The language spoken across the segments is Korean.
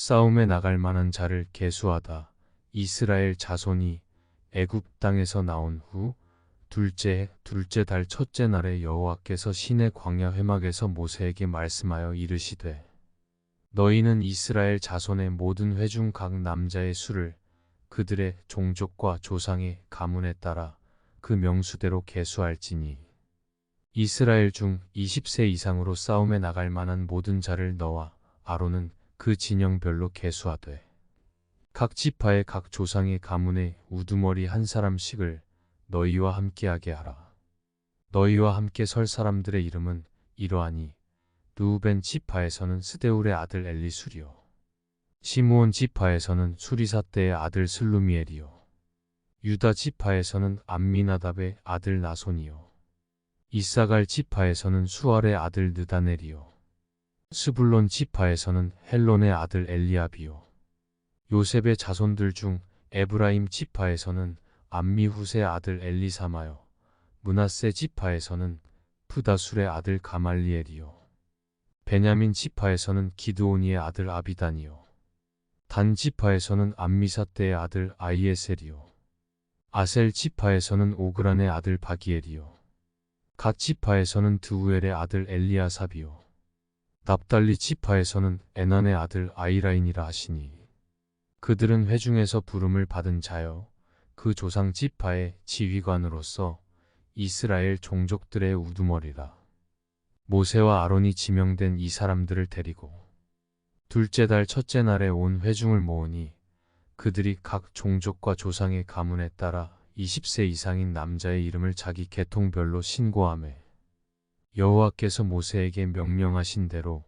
싸움에 나갈 만한 자를 계수하다. 이스라엘 자손이 애굽 땅에서 나온 후 둘째 달 첫째 날에 여호와께서 시내 광야 회막에서 모세에게 말씀하여 이르시되 너희는 이스라엘 자손의 모든 회중 각 남자의 수를 그들의 종족과 조상의 가문에 따라 그 명수대로 계수할지니 이스라엘 중 20세 이상으로 싸움에 나갈 만한 모든 자를 너와 아론은 그 진영별로 계수하되 각 지파의 각 조상의 가문의 우두머리 한 사람씩을 너희와 함께하게 하라. 너희와 함께 설 사람들의 이름은 이러하니 르우벤 지파에서는 스데울의 아들 엘리술이요 시므온 지파에서는 수리사대의 아들 슬루미엘이요 유다 지파에서는 암미나답의 아들 나손이요 이사갈 지파에서는 수알의 아들 느다넬이요 스불론 지파에서는 헬론의 아들 엘리압이요 요셉의 자손들 중 에브라임 지파에서는 암미훗의 아들 엘리사마요 므낫세 지파에서는 프다술의 아들 가말리엘이요 베냐민 지파에서는 기드오니의 아들 아비단이요 단 지파에서는 암미사대의 아들 아이에셀이요 아셀 지파에서는 오그란의 아들 바기엘이요 갓 지파에서는 드우엘의 아들 엘리아삽이요 납달리 지파에서는 에난의 아들 아이라인이라 하시니 그들은 회중에서 부름을 받은 자여 그 조상 지파의 지휘관으로서 이스라엘 종족들의 우두머리라. 모세와 아론이 지명된 이 사람들을 데리고 둘째 달 첫째 날에 온 회중을 모으니 그들이 각 종족과 조상의 가문에 따라 20세 이상인 남자의 이름을 자기 계통별로 신고하매 여호와께서 모세에게 명령하신 대로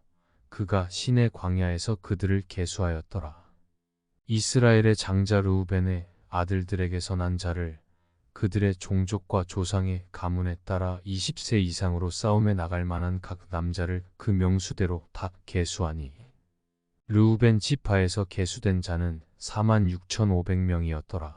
그가 시내 광야에서 그들을 계수하였더라. 이스라엘의 장자 르우벤의 아들들에게서 난 자를 그들의 종족과 조상의 가문에 따라 20세 이상으로 싸움에 나갈 만한 각 남자를 그 명수대로 다 계수하니 르우벤 지파에서 계수된 자는 46,500명이었더라.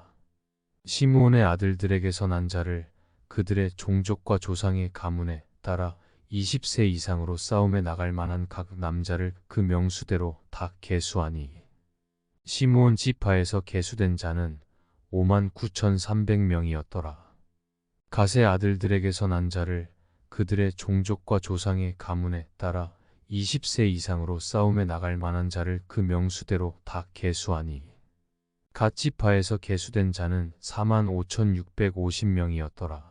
시므온의 아들들에게서 난 자를 그들의 종족과 조상의 가문에 따라 20세 이상으로 싸움에 나갈 만한 각 남자를 그 명수대로 다 계수하니 시므온 지파에서 계수된 자는 59,300명이었더라. 갓의 아들들에게서 난 자를 그들의 종족과 조상의 가문에 따라 20세 이상으로 싸움에 나갈 만한 자를 그 명수대로 다 계수하니 갓 지파에서 계수된 자는 45,650명이었더라.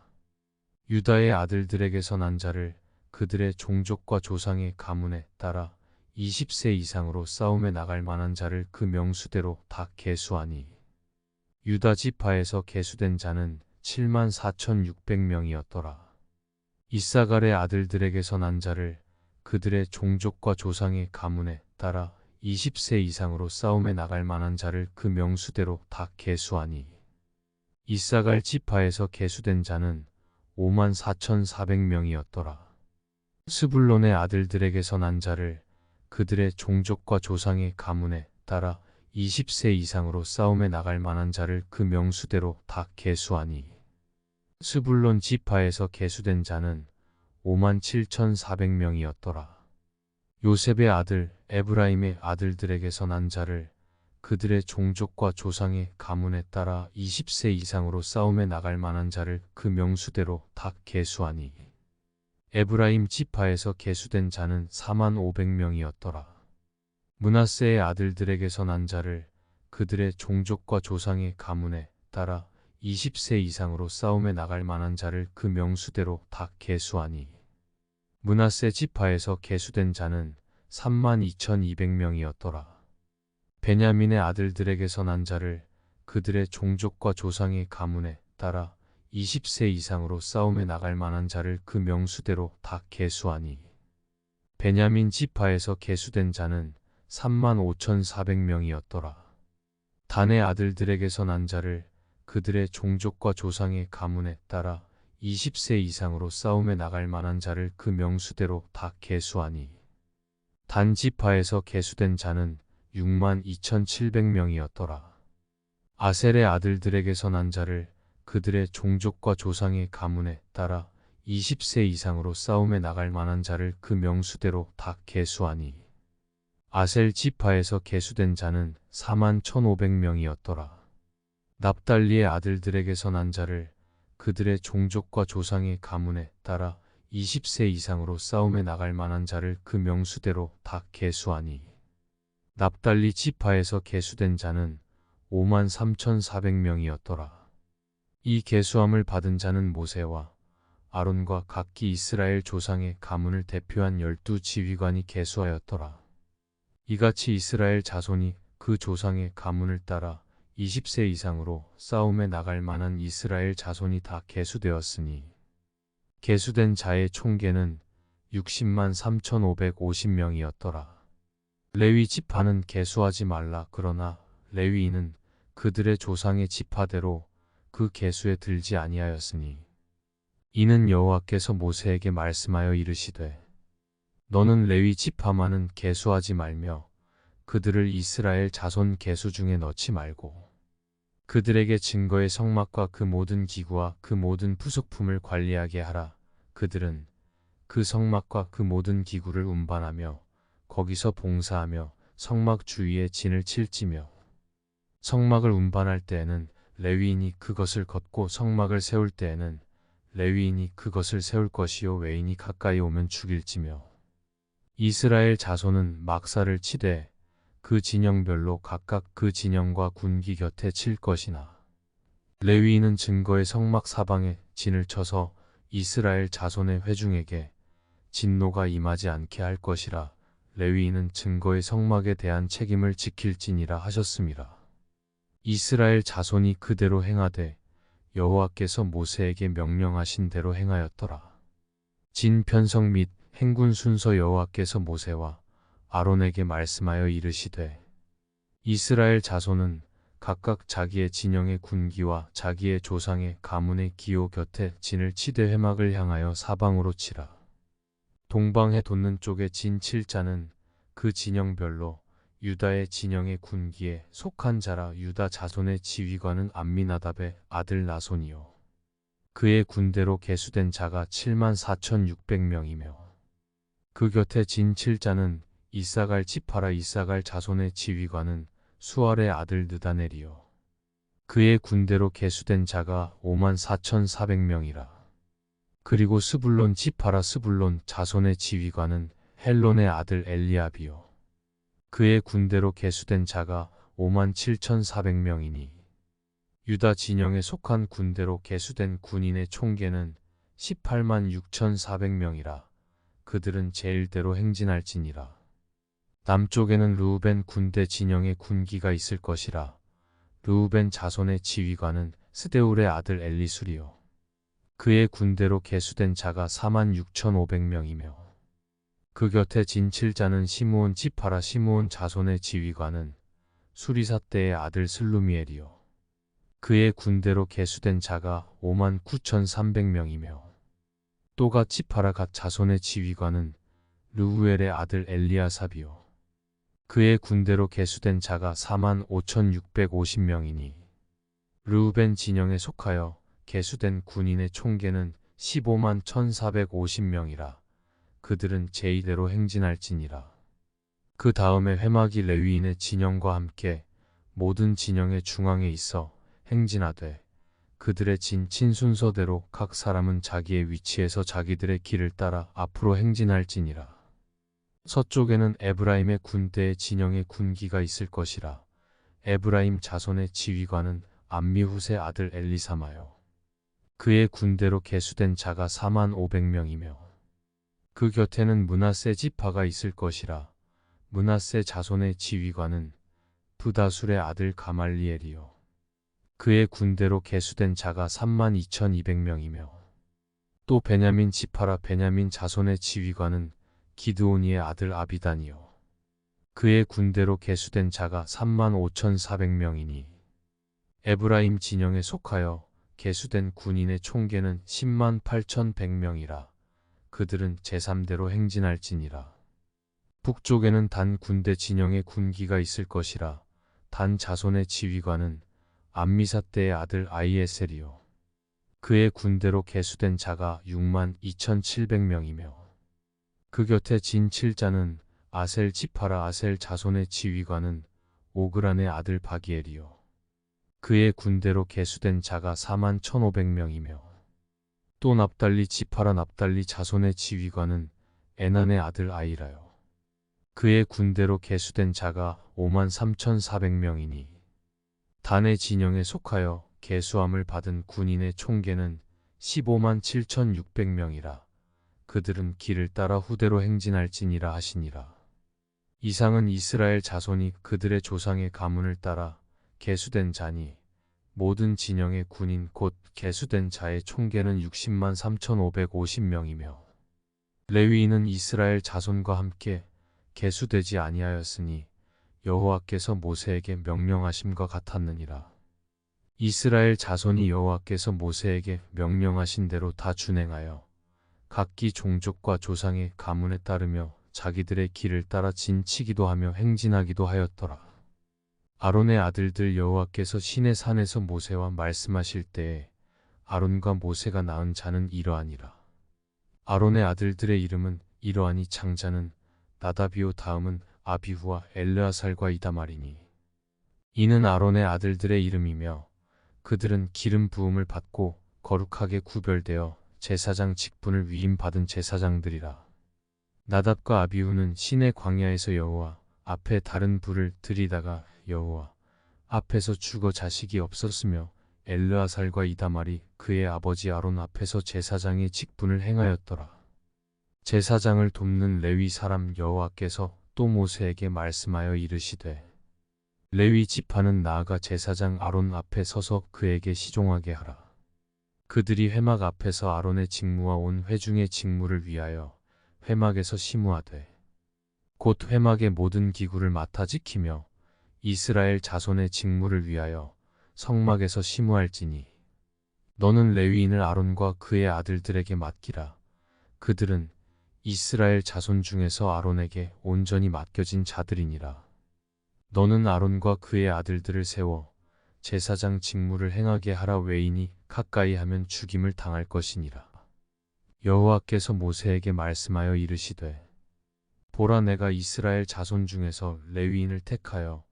유다의 아들들에게서 난 자를 그들의 종족과 조상의 가문에 따라 20세 이상으로 싸움에 나갈 만한 자를 그 명수대로 다 계수하니 유다 지파에서 계수된 자는 74,600명이었더라. 이사갈의 아들들에게서 난 자를 그들의 종족과 조상의 가문에 따라 20세 이상으로 싸움에 나갈 만한 자를 그 명수대로 다 계수하니 이사갈 지파에서 계수된 자는 54,400명이었더라. 스불론의 아들들에게서 난 자를 그들의 종족과 조상의 가문에 따라 20세 이상으로 싸움에 나갈 만한 자를 그 명수대로 다 계수하니 스불론 지파에서 계수된 자는 57,400명이었더라. 요셉의 아들 에브라임의 아들들에게서 난 자를 그들의 종족과 조상의 가문에 따라 20세 이상으로 싸움에 나갈 만한 자를 그 명수대로 다 계수하니 에브라임 지파에서 계수된 자는 45,000명이었더라. 므낫세의 아들들에게서 난 자를 그들의 종족과 조상의 가문에 따라 20세 이상으로 싸움에 나갈 만한 자를 그 명수대로 다 계수하니 므낫세 지파에서 계수된 자는 32,200명이었더라. 베냐민의 아들들에게서 난 자를 그들의 종족과 조상의 가문에 따라 20세 이상으로 싸움에 나갈 만한 자를 그 명수대로 다 계수하니 베냐민 지파에서 계수된 자는 35,400명이었더라. 단의 아들들에게서 난 자를 그들의 종족과 조상의 가문에 따라 20세 이상으로 싸움에 나갈 만한 자를 그 명수대로 다 계수하니 단 지파에서 계수된 자는 62,700명이었더라. 아셀의 아들들에게서 난 자를 그들의 종족과 조상의 가문에 따라 20세 이상으로 싸움에 나갈 만한 자를 그 명수대로 다 계수하니 아셀 지파에서 계수된 자는 4만 1,500명이었더라. 납달리의 아들들에게서 난 자를 그들의 종족과 조상의 가문에 따라 20세 이상으로 싸움에 나갈 만한 자를 그 명수대로 다 계수하니 납달리 지파에서 계수된 자는 5만 3,400명이었더라. 이 계수함을 받은 자는 모세와 아론과 각기 이스라엘 조상의 가문을 대표한 12지휘관이 계수하였더라. 이같이 이스라엘 자손이 그 조상의 가문을 따라 20세 이상으로 싸움에 나갈 만한 이스라엘 자손이 다 계수되었으니 계수된 자의 총계는 60만 3,550명이었더라. 레위 지파는 계수하지 말라. 그러나 레위인은 그들의 조상의 지파대로 그 계수에 들지 아니하였으니 이는 여호와께서 모세에게 말씀하여 이르시되 너는 레위 지파만은 계수하지 말며 그들을 이스라엘 자손 계수 중에 넣지 말고 그들에게 증거의 성막과 그 모든 기구와 그 모든 부속품을 관리하게 하라. 그들은 그 성막과 그 모든 기구를 운반하며 거기서 봉사하며 성막 주위에 진을 칠지며 성막을 운반할 때에는 레위인이 그것을 걷고 성막을 세울 때에는 레위인이 그것을 세울 것이요 외인이 가까이 오면 죽일지며 이스라엘 자손은 막사를 치되 그 진영별로 각각 그 진영과 군기 곁에 칠 것이나 레위인은 증거의 성막 사방에 진을 쳐서 이스라엘 자손의 회중에게 진노가 임하지 않게 할 것이라. 레위인은 증거의 성막에 대한 책임을 지킬지니라 하셨음이라. 이스라엘 자손이 그대로 행하되 여호와께서 모세에게 명령하신 대로 행하였더라. 진 편성 및 행군 순서 여호와께서 모세와 아론에게 말씀하여 이르시되 이스라엘 자손은 각각 자기의 진영의 군기와 자기의 조상의 가문의 기호 곁에 진을 치되 회막을 향하여 사방으로 치라. 동방에 돋는 쪽에 진 칠 자는 그 진영별로 유다의 진영의 군기에 속한 자라. 유다 자손의 지휘관은 암미나답의 아들 나손이요 그의 군대로 계수된 자가 7만 4,600명이며 그 곁에 진 칠 자는 이사갈 지파라. 이사갈 자손의 지휘관은 수알의 아들 느다넬이요 그의 군대로 계수된 자가 5만 4,400명이라. 그리고 스불론 지파라. 스불론 자손의 지휘관은 헬론의 아들 엘리압이요 그의 군대로 계수된 자가 5만 7,400명이니 유다 진영에 속한 군대로 계수된 군인의 총계는 18만 6,400명이라. 그들은 제일대로 행진할지니라. 남쪽에는 르우벤 군대 진영의 군기가 있을 것이라. 르우벤 자손의 지휘관은 스데울의 아들 엘리술이요 그의 군대로 계수된 자가 4만 6,500명이며 그 곁에 진 칠 자는 시므온 지파라. 시므온 자손의 지휘관은 수리사대의 아들 슬루미엘이요 그의 군대로 계수된 자가 5만 9,300명이며 또 갓 지파라. 갓 자손의 지휘관은 르우엘의 아들 엘리아삽이요 그의 군대로 계수된 자가 4만 5,650명이니 르우벤 진영에 속하여 계수된 군인의 총계는 15만 1,450명이라. 그들은 제의대로 행진할지니라. 그 다음에 회막이 레위인의 진영과 함께 모든 진영의 중앙에 있어 행진하되 그들의 진친 순서대로 각 사람은 자기의 위치에서 자기들의 길을 따라 앞으로 행진할지니라. 서쪽에는 에브라임의 군대의 진영의 군기가 있을 것이라. 에브라임 자손의 지휘관은 암미훗의 아들 엘리사마요 그의 군대로 계수된 자가 4만 500명이며 그 곁에는 므낫세 지파가 있을 것이라. 므낫세 자손의 지휘관은 부다술의 아들 가말리엘이요 그의 군대로 계수된 자가 3만 2,200명이며 또 베냐민 지파라. 베냐민 자손의 지휘관은 기드오니의 아들 아비단이요 그의 군대로 계수된 자가 3만 5,400명이니 에브라임 진영에 속하여 계수된 군인의 총계는 10만 8,100명이라. 그들은 제3대로 행진할지니라. 북쪽에는 단 군대 진영의 군기가 있을 것이라. 단 자손의 지휘관은 암미사대의 아들 아이에셀이요 그의 군대로 계수된 자가 6만 2,700명이며 그 곁에 진 칠 자는 아셀 지파라. 아셀 자손의 지휘관은 오그란의 아들 바기엘이요. 그의 군대로 계수된 자가 41,500명이며 또 납달리 지파라. 납달리 자손의 지휘관은 에난의 아들 아이라요. 그의 군대로 계수된 자가 53,400명이니 단의 진영에 속하여 계수함을 받은 군인의 총계는 157,600명이라. 그들은 길을 따라 후대로 행진할지니라 하시니라. 이상은 이스라엘 자손이 그들의 조상의 가문을 따라 계수된 자니 모든 진영의 군인 곧 계수된 자의 총계는 60만 3,550명이며 레위인은 이스라엘 자손과 함께 계수되지 아니하였으니 여호와께서 모세에게 명령하심과 같았느니라. 이스라엘 자손이 여호와께서 모세에게 명령하신 대로 다 준행하여 각기 종족과 조상의 가문에 따르며 자기들의 길을 따라 진치기도 하며 행진하기도 하였더라. 아론의 아들들. 여호와께서 시내 산에서 모세와 말씀하실 때에 아론과 모세가 낳은 자는 이러하니라. 아론의 아들들의 이름은 이러하니 장자는 나답이요 다음은 아비후와 엘르아살과 이다말이니 이는 아론의 아들들의 이름이며 그들은 기름 부음을 받고 거룩하게 구별되어 제사장 직분을 위임받은 제사장들이라. 나답과 아비후는 시내 광야에서 여호와 앞에 다른 불을 들이다가 여호와 앞에서 죽어 자식이 없었으며 엘르아살과 이다말이 그의 아버지 아론 앞에서 제사장의 직분을 행하였더라. 제사장을 돕는 레위 사람. 여호와께서 또 모세에게 말씀하여 이르시되 레위 지파는 나아가 제사장 아론 앞에 서서 그에게 시종하게 하라. 그들이 회막 앞에서 아론의 직무와 온 회중의 직무를 위하여 회막에서 심우하되 곧 회막의 모든 기구를 맡아 지키며 이스라엘 자손의 직무를 위하여 성막에서 심우할지니 너는 레위인을 아론과 그의 아들들에게 맡기라. 그들은 이스라엘 자손 중에서 아론에게 온전히 맡겨진 자들이니라. 너는 아론과 그의 아들들을 세워 제사장 직무를 행하게 하라. 외인이 가까이 하면 죽임을 당할 것이니라. 여호와께서 모세에게 말씀하여 이르시되 보라, 내가 이스라엘 자손 중에서 레위인을 택하여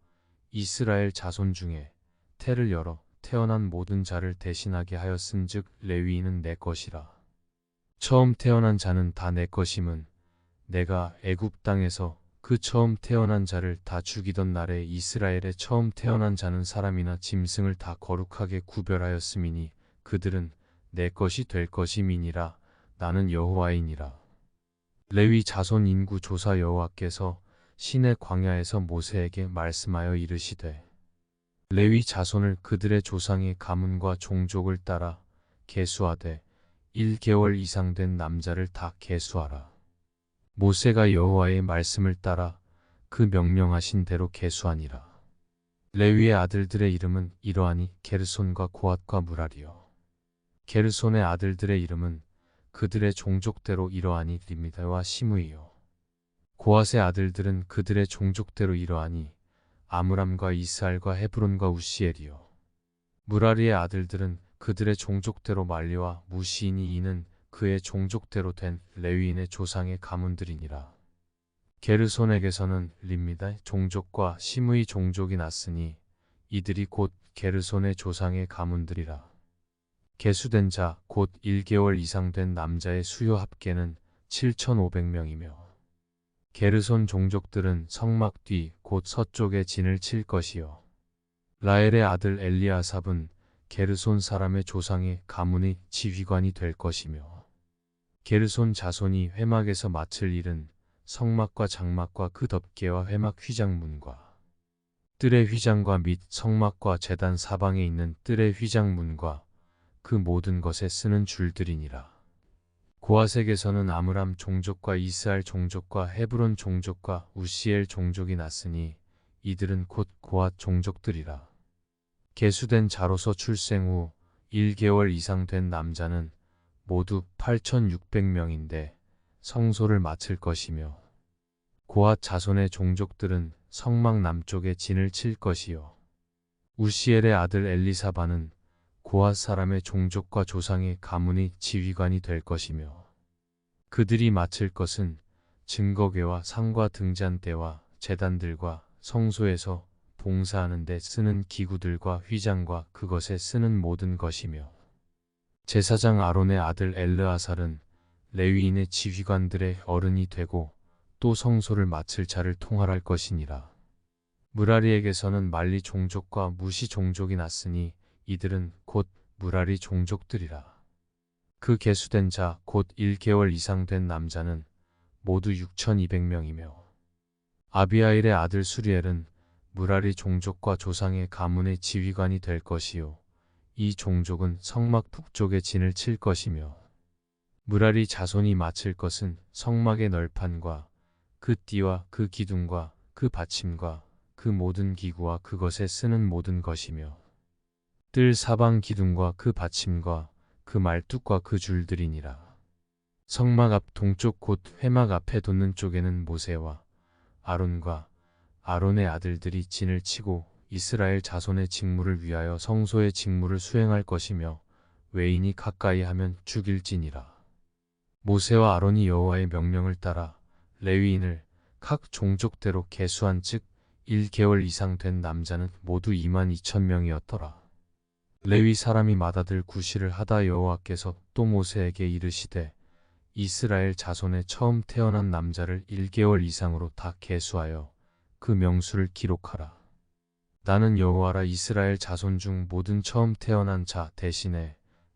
이스라엘 자손 중에 태를 열어 태어난 모든 자를 대신하게 하였은즉 레위인은 내 것이라. 처음 태어난 자는 다 내 것임은 내가 애굽 땅에서 그 처음 태어난 자를 다 죽이던 날에 이스라엘의 처음 태어난 자는 사람이나 짐승을 다 거룩하게 구별하였음이니 그들은 내 것이 될 것임이니라. 나는 여호와이니라. 레위 자손 인구 조사. 여호와께서 시내 광야에서 모세에게 말씀하여 이르시되 레위 자손을 그들의 조상의 가문과 종족을 따라 계수하되 1개월 이상 된 남자를 다 계수하라. 모세가 여호와의 말씀을 따라 그 명령하신 대로 계수하니라. 레위의 아들들의 이름은 이러하니 게르손과 고핫과 무라리요. 게르손의 아들들의 이름은 그들의 종족대로 이러하니 림미다와 시므이요. 고핫의 아들들은 그들의 종족대로 이러하니 아므람과 이스알과 헤브론과 우시엘이요. 무라리의 아들들은 그들의 종족대로 말리와 무시이니 이는 그의 종족대로 된 레위인의 조상의 가문들이니라. 게르손에게서는 림미다의 종족과 시므이 종족이 났으니 이들이 곧 게르손의 조상의 가문들이라. 계수된 자 곧 1개월 이상 된 남자의 수요 합계는 7,500명이며 게르손 종족들은 성막 뒤 곧 서쪽에 진을 칠 것이요. 라엘의 아들 엘리아삽은 게르손 사람의 조상의 가문의 지휘관이 될 것이며 게르손 자손이 회막에서 맡을 일은 성막과 장막과 그 덮개와 회막 휘장문과 뜰의 휘장과 및 성막과 제단 사방에 있는 뜰의 휘장문과 그 모든 것에 쓰는 줄들이니라. 고핫에게서는 아므람 종족과 이스알 종족과 헤브론 종족과 우시엘 종족이 났으니 이들은 곧 고핫 종족들이라. 계수된 자로서 출생 후 1개월 이상 된 남자는 모두 8,600명인데 성소를 맡을 것이며 고핫 자손의 종족들은 성막 남쪽에 진을 칠 것이요. 우시엘의 아들 엘리사바는 고핫 사람의 종족과 조상의 가문의 지휘관이 될 것이며 그들이 맡을 것은 증거궤와 상과 등잔대와 제단들과 성소에서 봉사하는 데 쓰는 기구들과 휘장과 그것에 쓰는 모든 것이며 제사장 아론의 아들 엘르아살은 레위인의 지휘관들의 어른이 되고 또 성소를 맡을 자를 통할할 것이니라. 무라리에게서는 말리 종족과 무시 종족이 났으니 이들은 곧 무라리 종족들이라. 그 계수된 자 곧 1개월 이상 된 남자는 모두 6,200명이며 아비아일의 아들 수리엘은 무라리 종족과 조상의 가문의 지휘관이 될 것이요 이 종족은 성막 북쪽에 진을 칠 것이며 무라리 자손이 맡을 것은 성막의 널판과 그 띠와 그 기둥과 그 받침과 그 모든 기구와 그것에 쓰는 모든 것이며 뜰 사방 기둥과 그 받침과 그 말뚝과 그 줄들이니라. 성막 앞 동쪽 곧 회막 앞에 돋는 쪽에는 모세와 아론과 아론의 아들들이 진을 치고 이스라엘 자손의 직무를 위하여 성소의 직무를 수행할 것이며 외인이 가까이 하면 죽일지니라. 모세와 아론이 여호와의 명령을 따라 레위인을 각 종족대로 계수한 즉 1개월 이상 된 남자는 모두 22,000명이었더라. 레위 사람이 맏아들 구시를 하다 여호와께서 또 모세에게 이르시되 이스라엘 자손의 처음 태어난 남자를 1개월 이상으로 다 계수하여 그 명수를 기록하라. 나는 여호와라. 이스라엘 자손 중 모든 처음 태어난 자 대신에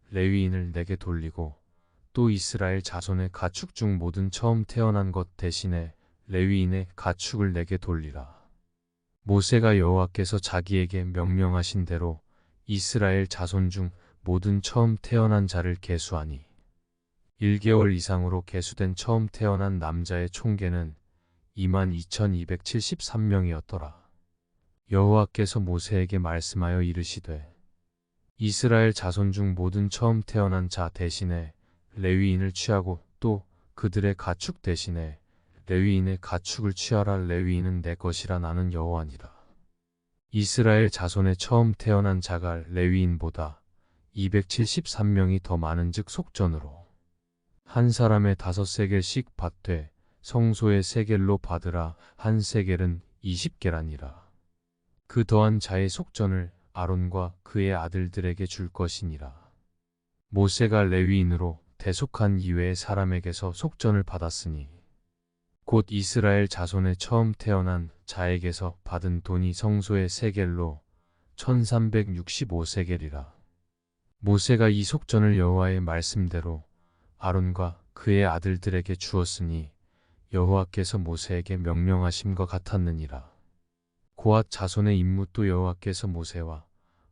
레위인을 내게 돌리고 또 이스라엘 자손의 가축 중 모든 처음 태어난 것 대신에 레위인의 가축을 내게 돌리라. 모세가 여호와께서 자기에게 명령하신 대로 이스라엘 자손 중 모든 처음 태어난 자를 계수하니 1개월 이상으로 계수된 처음 태어난 남자의 총계는 22,273명이었더라. 여호와께서 모세에게 말씀하여 이르시되 이스라엘 자손 중 모든 처음 태어난 자 대신에 레위인을 취하고 또 그들의 가축 대신에 레위인의 가축을 취하라. 레위인은 내 것이라. 나는 여호와니라. 이스라엘 자손의 처음 태어난 자가 레위인보다 273명이 더 많은즉 속전으로 한 사람의 5세겔씩 받되 성소의 세겔로 받으라. 한 세겔은 20개라니라. 그 더한 자의 속전을 아론과 그의 아들들에게 줄 것이니라. 모세가 레위인으로 대속한 이외의 사람에게서 속전을 받았으니 곧 이스라엘 자손의 처음 태어난 자에게서 받은 돈이 성소의 세겔로 1365세겔이라. 모세가 이 속전을 여호와의 말씀대로 아론과 그의 아들들에게 주었으니 여호와께서 모세에게 명령하심과 같았느니라. 고앗 자손의 임무 또 여호와께서 모세와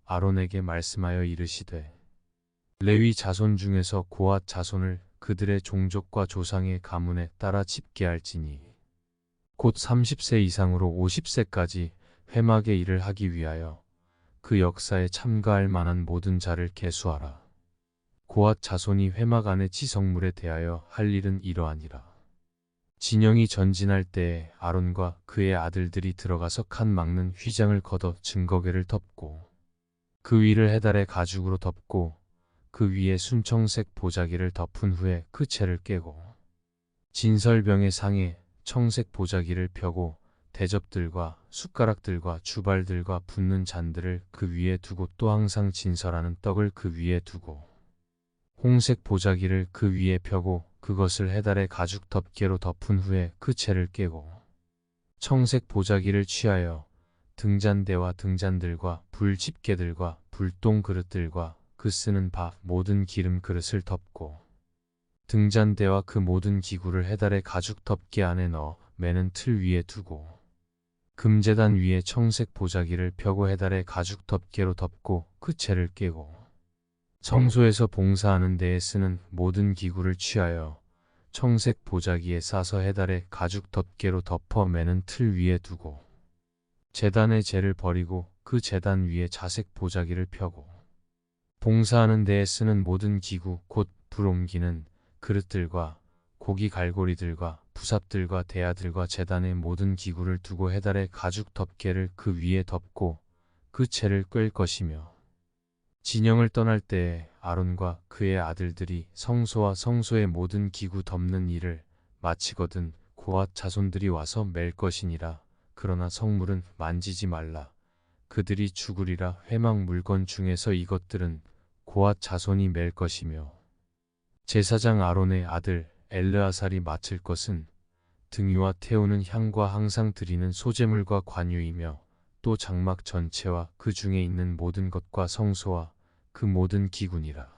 아론에게 말씀하여 이르시되 레위 자손 중에서 고앗 자손을 그들의 종족과 조상의 가문에 따라 집계할지니 곧 30세 이상으로 50세까지 회막의 일을 하기 위하여 그 역사에 참가할 만한 모든 자를 계수하라. 고앗 자손이 회막 안의 지성물에 대하여 할 일은 이러하니라. 진영이 전진할 때에 아론과 그의 아들들이 들어가서 칸 막는 휘장을 걷어 증거궤를 덮고 그 위를 해달의 가죽으로 덮고 그 위에 순청색 보자기를 덮은 후에 그 채를 깨고 진설병의 상에 청색 보자기를 펴고 대접들과 숟가락들과 주발들과 붓는 잔들을 그 위에 두고 또 항상 진설하는 떡을 그 위에 두고 홍색 보자기를 그 위에 펴고 그것을 해달의 가죽 덮개로 덮은 후에 그 채를 깨고 청색 보자기를 취하여 등잔대와 등잔들과 불 집게들과 불똥 그릇들과 그 쓰는 밥 모든 기름 그릇을 덮고 등잔대와 그 모든 기구를 해달의 가죽 덮개 안에 넣어 매는 틀 위에 두고 금제단 위에 청색 보자기를 펴고 해달의 가죽 덮개로 덮고 그 채를 깨고 성소에서 봉사하는 데에 쓰는 모든 기구를 취하여 청색 보자기에 싸서 해달의 가죽 덮개로 덮어 매는 틀 위에 두고 제단의 재를 버리고 그 제단 위에 자색 보자기를 펴고 봉사하는 데에 쓰는 모든 기구 곧 불 옮기는 그릇들과 고기 갈고리들과 부삽들과 대야들과 제단의 모든 기구를 두고 해달의 가죽 덮개를 그 위에 덮고 그 채를 꿰 것이며 진영을 떠날 때에 아론과 그의 아들들이 성소와 성소의 모든 기구 덮는 일을 마치거든 고앗 자손들이 와서 맬 것이니라. 그러나 성물은 만지지 말라. 그들이 죽으리라. 회막 물건 중에서 이것들은 고앗 자손이 맬 것이며 제사장 아론의 아들 엘르아살이 맡을 것은 등유와 태우는 향과 항상 드리는 소제물과 관유이며 또 장막 전체와 그 중에 있는 모든 것과 성소와 그 모든 기구니라.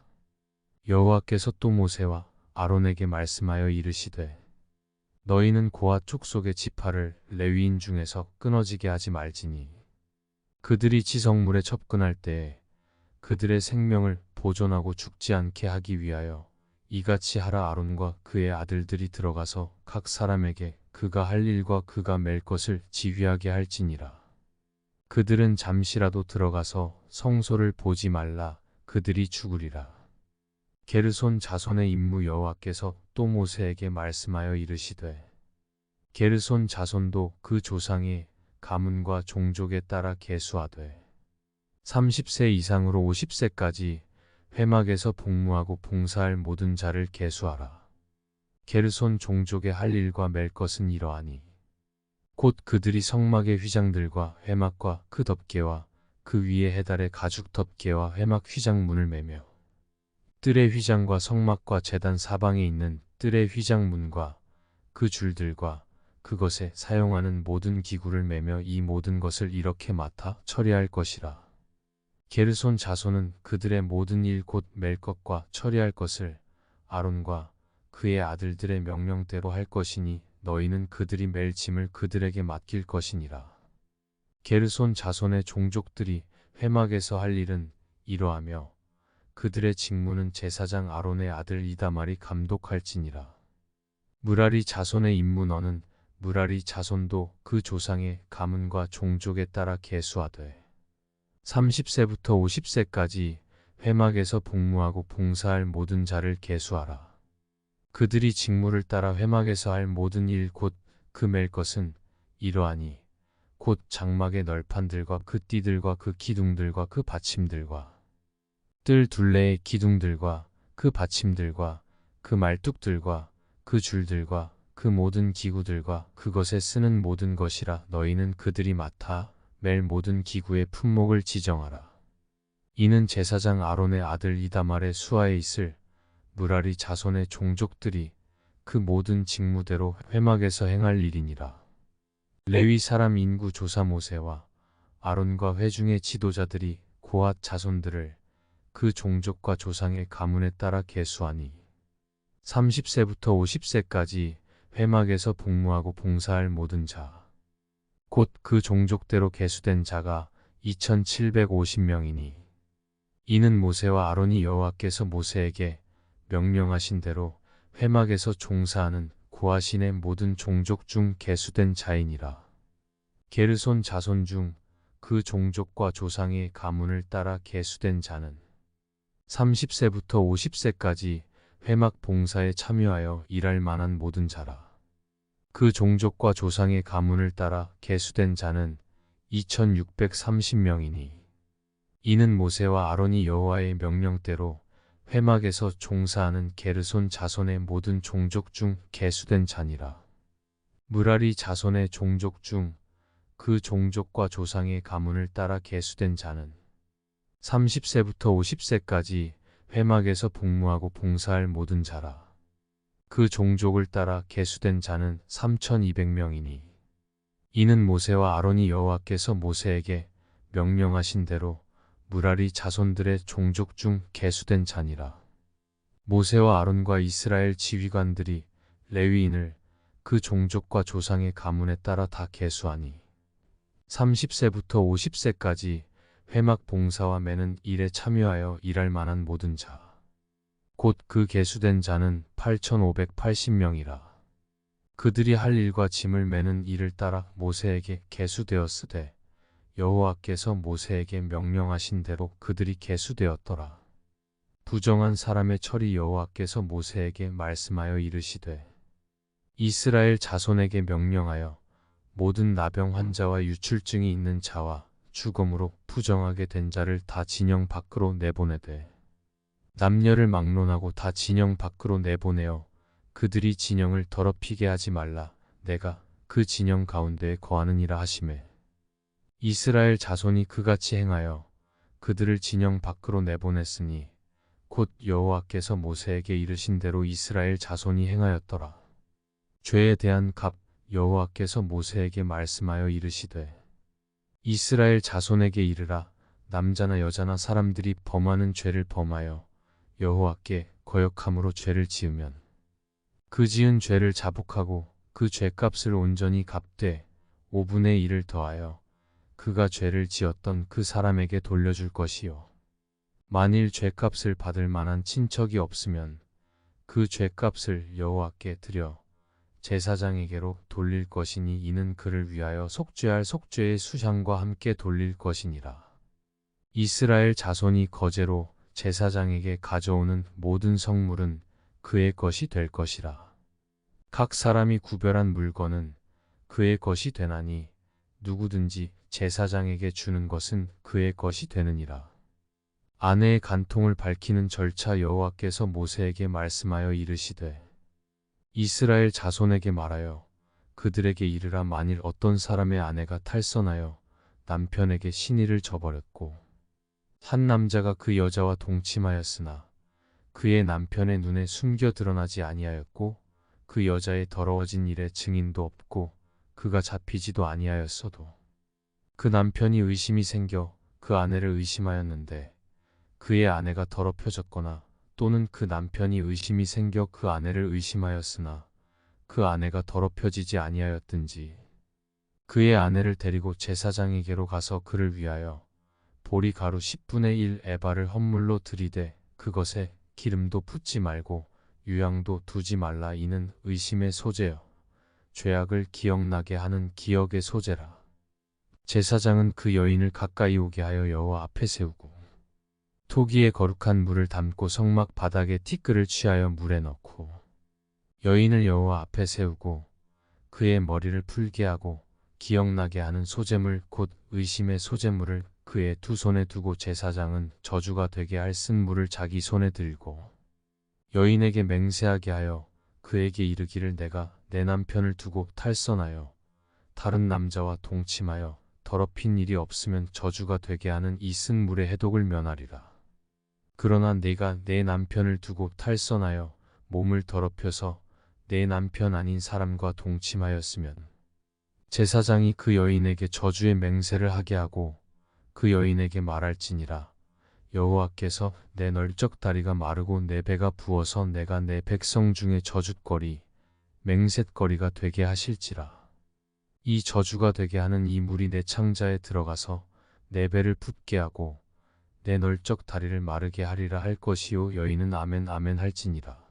여호와께서 또 모세와 아론에게 말씀하여 이르시되 너희는 고앗 족속의 지파를 레위인 중에서 끊어지게 하지 말지니 그들이 지성물에 접근할 때에 그들의 생명을 보존하고 죽지 않게 하기 위하여 이같이 하라. 아론과 그의 아들들이 들어가서 각 사람에게 그가 할 일과 그가 맬 것을 지휘하게 할지니라. 그들은 잠시라도 들어가서 성소를 보지 말라. 그들이 죽으리라. 게르손 자손의 임무. 여호와께서 또 모세에게 말씀하여 이르시되 게르손 자손도 그 조상의 가문과 종족에 따라 계수하되 30세 이상으로 50세까지 회막에서 복무하고 봉사할 모든 자를 계수하라. 게르손 종족의 할 일과 맬 것은 이러하니 곧 그들이 성막의 휘장들과 회막과 그 덮개와 그 위에 해달의 가죽 덮개와 회막 휘장문을 매며 뜰의 휘장과 성막과 제단 사방에 있는 뜰의 휘장문과 그 줄들과 그것에 사용하는 모든 기구를 매며 이 모든 것을 이렇게 맡아 처리할 것이라. 게르손 자손은 그들의 모든 일 곧 맬 것과 처리할 것을 아론과 그의 아들들의 명령대로 할 것이니 너희는 그들이 맬 짐을 그들에게 맡길 것이니라. 게르손 자손의 종족들이 회막에서 할 일은 이러하며 그들의 직무는 제사장 아론의 아들 이다말이 감독할지니라. 무라리 자손의 임무. 너는 무라리 자손도 그 조상의 가문과 종족에 따라 계수하되 30세부터 50세까지 회막에서 복무하고 봉사할 모든 자를 계수하라. 그들이 직무를 따라 회막에서 할 모든 일 곧 그 맬 것은 이러하니 곧 장막의 널판들과 그 띠들과 그 기둥들과 그 받침들과 뜰 둘레의 기둥들과 그 받침들과 그 말뚝들과 그 줄들과 그 모든 기구들과 그것에 쓰는 모든 것이라. 너희는 그들이 맡아 맬 모든 기구의 품목을 지정하라. 이는 제사장 아론의 아들 이다말의 수하에 있을 무라리 자손의 종족들이 그 모든 직무대로 회막에서 행할 일이니라. 레위 사람 인구 조사. 모세와 아론과 회중의 지도자들이 고앗 자손들을 그 종족과 조상의 가문에 따라 계수하니 30세부터 50세까지 회막에서 복무하고 봉사할 모든 자 곧 그 종족대로 계수된 자가 2750명이니 이는 모세와 아론이 여호와께서 모세에게 명령하신 대로 회막에서 종사하는 고앗인의 모든 종족 중 계수된 자이니라. 게르손 자손 중 그 종족과 조상의 가문을 따라 계수된 자는 30세부터 50세까지 회막 봉사에 참여하여 일할 만한 모든 자라. 그 종족과 조상의 가문을 따라 계수된 자는 2630명이니 이는 모세와 아론이 여호와의 명령대로 회막에서 종사하는 게르손 자손의 모든 종족 중 계수된 자니라. 무라리 자손의 종족 중 그 종족과 조상의 가문을 따라 계수된 자는 30세부터 50세까지 회막에서 복무하고 봉사할 모든 자라. 그 종족을 따라 계수된 자는 3200명이니 이는 모세와 아론이 여호와께서 모세에게 명령하신 대로 무라리 자손들의 종족 중 계수된 자니라. 모세와 아론과 이스라엘 지휘관들이 레위인을 그 종족과 조상의 가문에 따라 다 계수하니 30세부터 50세까지 회막 봉사와 매는 일에 참여하여 일할 만한 모든 자 곧 그 계수된 자는 8580명이라. 그들이 할 일과 짐을 매는 일을 따라 모세에게 계수되었으되 여호와께서 모세에게 명령하신 대로 그들이 계수되었더라. 부정한 사람의 처리. 여호와께서 모세에게 말씀하여 이르시되 이스라엘 자손에게 명령하여 모든 나병 환자와 유출증이 있는 자와 죽음으로 부정하게 된 자를 다 진영 밖으로 내보내되 남녀를 막론하고 다 진영 밖으로 내보내어 그들이 진영을 더럽히게 하지 말라. 내가 그 진영 가운데에 거하느니라 하시매 이스라엘 자손이 그같이 행하여 그들을 진영 밖으로 내보냈으니 곧 여호와께서 모세에게 이르신 대로 이스라엘 자손이 행하였더라. 죄에 대한 값 여호와께서 모세에게 말씀하여 이르시되 이스라엘 자손에게 이르라. 남자나 여자나 사람들이 범하는 죄를 범하여 여호와께 거역함으로 죄를 지으면 그 지은 죄를 자복하고 그 죄값을 온전히 갚되 5분의 1을 더하여 그가 죄를 지었던 그 사람에게 돌려줄 것이요. 만일 죄값을 받을 만한 친척이 없으면 그 죄값을 여호와께 드려 제사장에게로 돌릴 것이니 이는 그를 위하여 속죄할 속죄의 수향과 함께 돌릴 것이니라. 이스라엘 자손이 거제로 제사장에게 가져오는 모든 성물은 그의 것이 될 것이라. 각 사람이 구별한 물건은 그의 것이 되나니 누구든지 제사장에게 주는 것은 그의 것이 되느니라. 아내의 간통을 밝히는 절차 여호와께서 모세에게 말씀하여 이르시되 이스라엘 자손에게 말하여 그들에게 이르라. 만일 어떤 사람의 아내가 탈선하여 남편에게 신의를 저버렸고 한 남자가 그 여자와 동침하였으나 그의 남편의 눈에 숨겨 드러나지 아니하였고 그 여자의 더러워진 일에 증인도 없고 그가 잡히지도 아니하였어도 그 남편이 의심이 생겨 그 아내를 의심하였는데 그의 아내가 더럽혀졌거나 또는 그 남편이 의심이 생겨 그 아내를 의심하였으나 그 아내가 더럽혀지지 아니하였든지 그의 아내를 데리고 제사장에게로 가서 그를 위하여 보리 가루 10분의 1 에바를 헌물로 드리되 그것에 기름도 붓지 말고 유향도 두지 말라. 이는 의심의 소재요 죄악을 기억나게 하는 기억의 소재라. 제사장은 그 여인을 가까이 오게 하여 여호와 앞에 세우고 토기에 거룩한 물을 담고 성막 바닥에 티끌을 취하여 물에 넣고 여인을 여호와 앞에 세우고 그의 머리를 풀게 하고 기억나게 하는 소재물 곧 의심의 소재물을 그의 두 손에 두고 제사장은 저주가 되게 할 쓴 물을 자기 손에 들고 여인에게 맹세하게 하여 그에게 이르기를 내가 내 남편을 두고 탈선하여 다른 남자와 동침하여 더럽힌 일이 없으면 저주가 되게 하는 이 쓴 물의 해독을 면하리라. 그러나 네가 내 남편을 두고 탈선하여 몸을 더럽혀서 내 남편 아닌 사람과 동침하였으면 제사장이 그 여인에게 저주의 맹세를 하게 하고 그 여인에게 말할지니라. 여호와께서 내 널적 다리가 마르고 내 배가 부어서 내가 내 백성 중에 저주거리 맹셋거리가 되게 하실지라. 이 저주가 되게 하는 이 물이 내 창자에 들어가서 내 배를 붓게 하고 내 널적 다리를 마르게 하리라 할 것이요. 여인은 아멘 아멘 할지니라.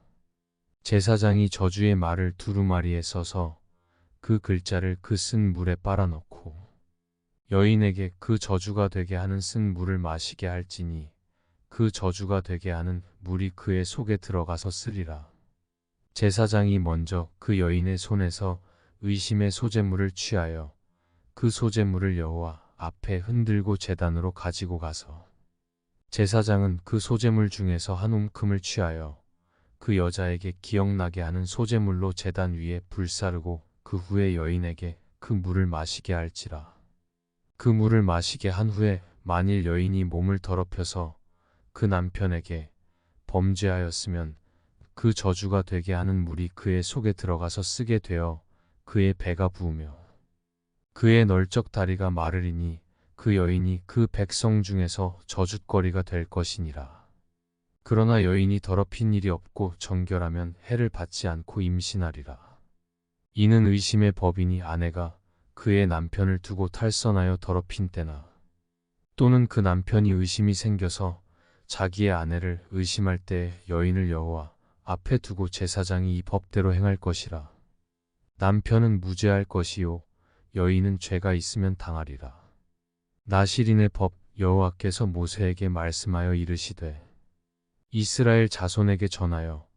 제사장이 저주의 말을 두루마리에 써서 그 글자를 그 쓴 물에 빨아넣고 여인에게 그 저주가 되게 하는 쓴 물을 마시게 할지니 그 저주가 되게 하는 물이 그의 속에 들어가서 쓰리라. 제사장이 먼저 그 여인의 손에서 의심의 소재물을 취하여 그 소재물을 여호와 앞에 흔들고 제단으로 가지고 가서 제사장은 그 소재물 중에서 한 움큼을 취하여 그 여자에게 기억나게 하는 소재물로 제단 위에 불사르고 그 후에 여인에게 그 물을 마시게 할지라. 그 물을 마시게 한 후에 만일 여인이 몸을 더럽혀서 그 남편에게 범죄하였으면 그 저주가 되게 하는 물이 그의 속에 들어가서 쓰게 되어 그의 배가 부으며 그의 널적 다리가 마르리니 그 여인이 그 백성 중에서 저주거리가 될 것이니라. 그러나 여인이 더럽힌 일이 없고 정결하면 해를 받지 않고 임신하리라. 이는 의심의 법이니 아내가 그의 남편을 두고 탈선하여 더럽힌 때나 또는 그 남편이 의심이 생겨서 자기의 아내를 의심할 때 여인을 여호와 앞에 두고 제사장이 이 법대로 행할 것이라. 남편은 무죄할 것이요 여인은 죄가 있으면 당하리라. 나실인의 법 여호와께서 모세에게 말씀하여 이르시되 이스라엘 자손에게 전하여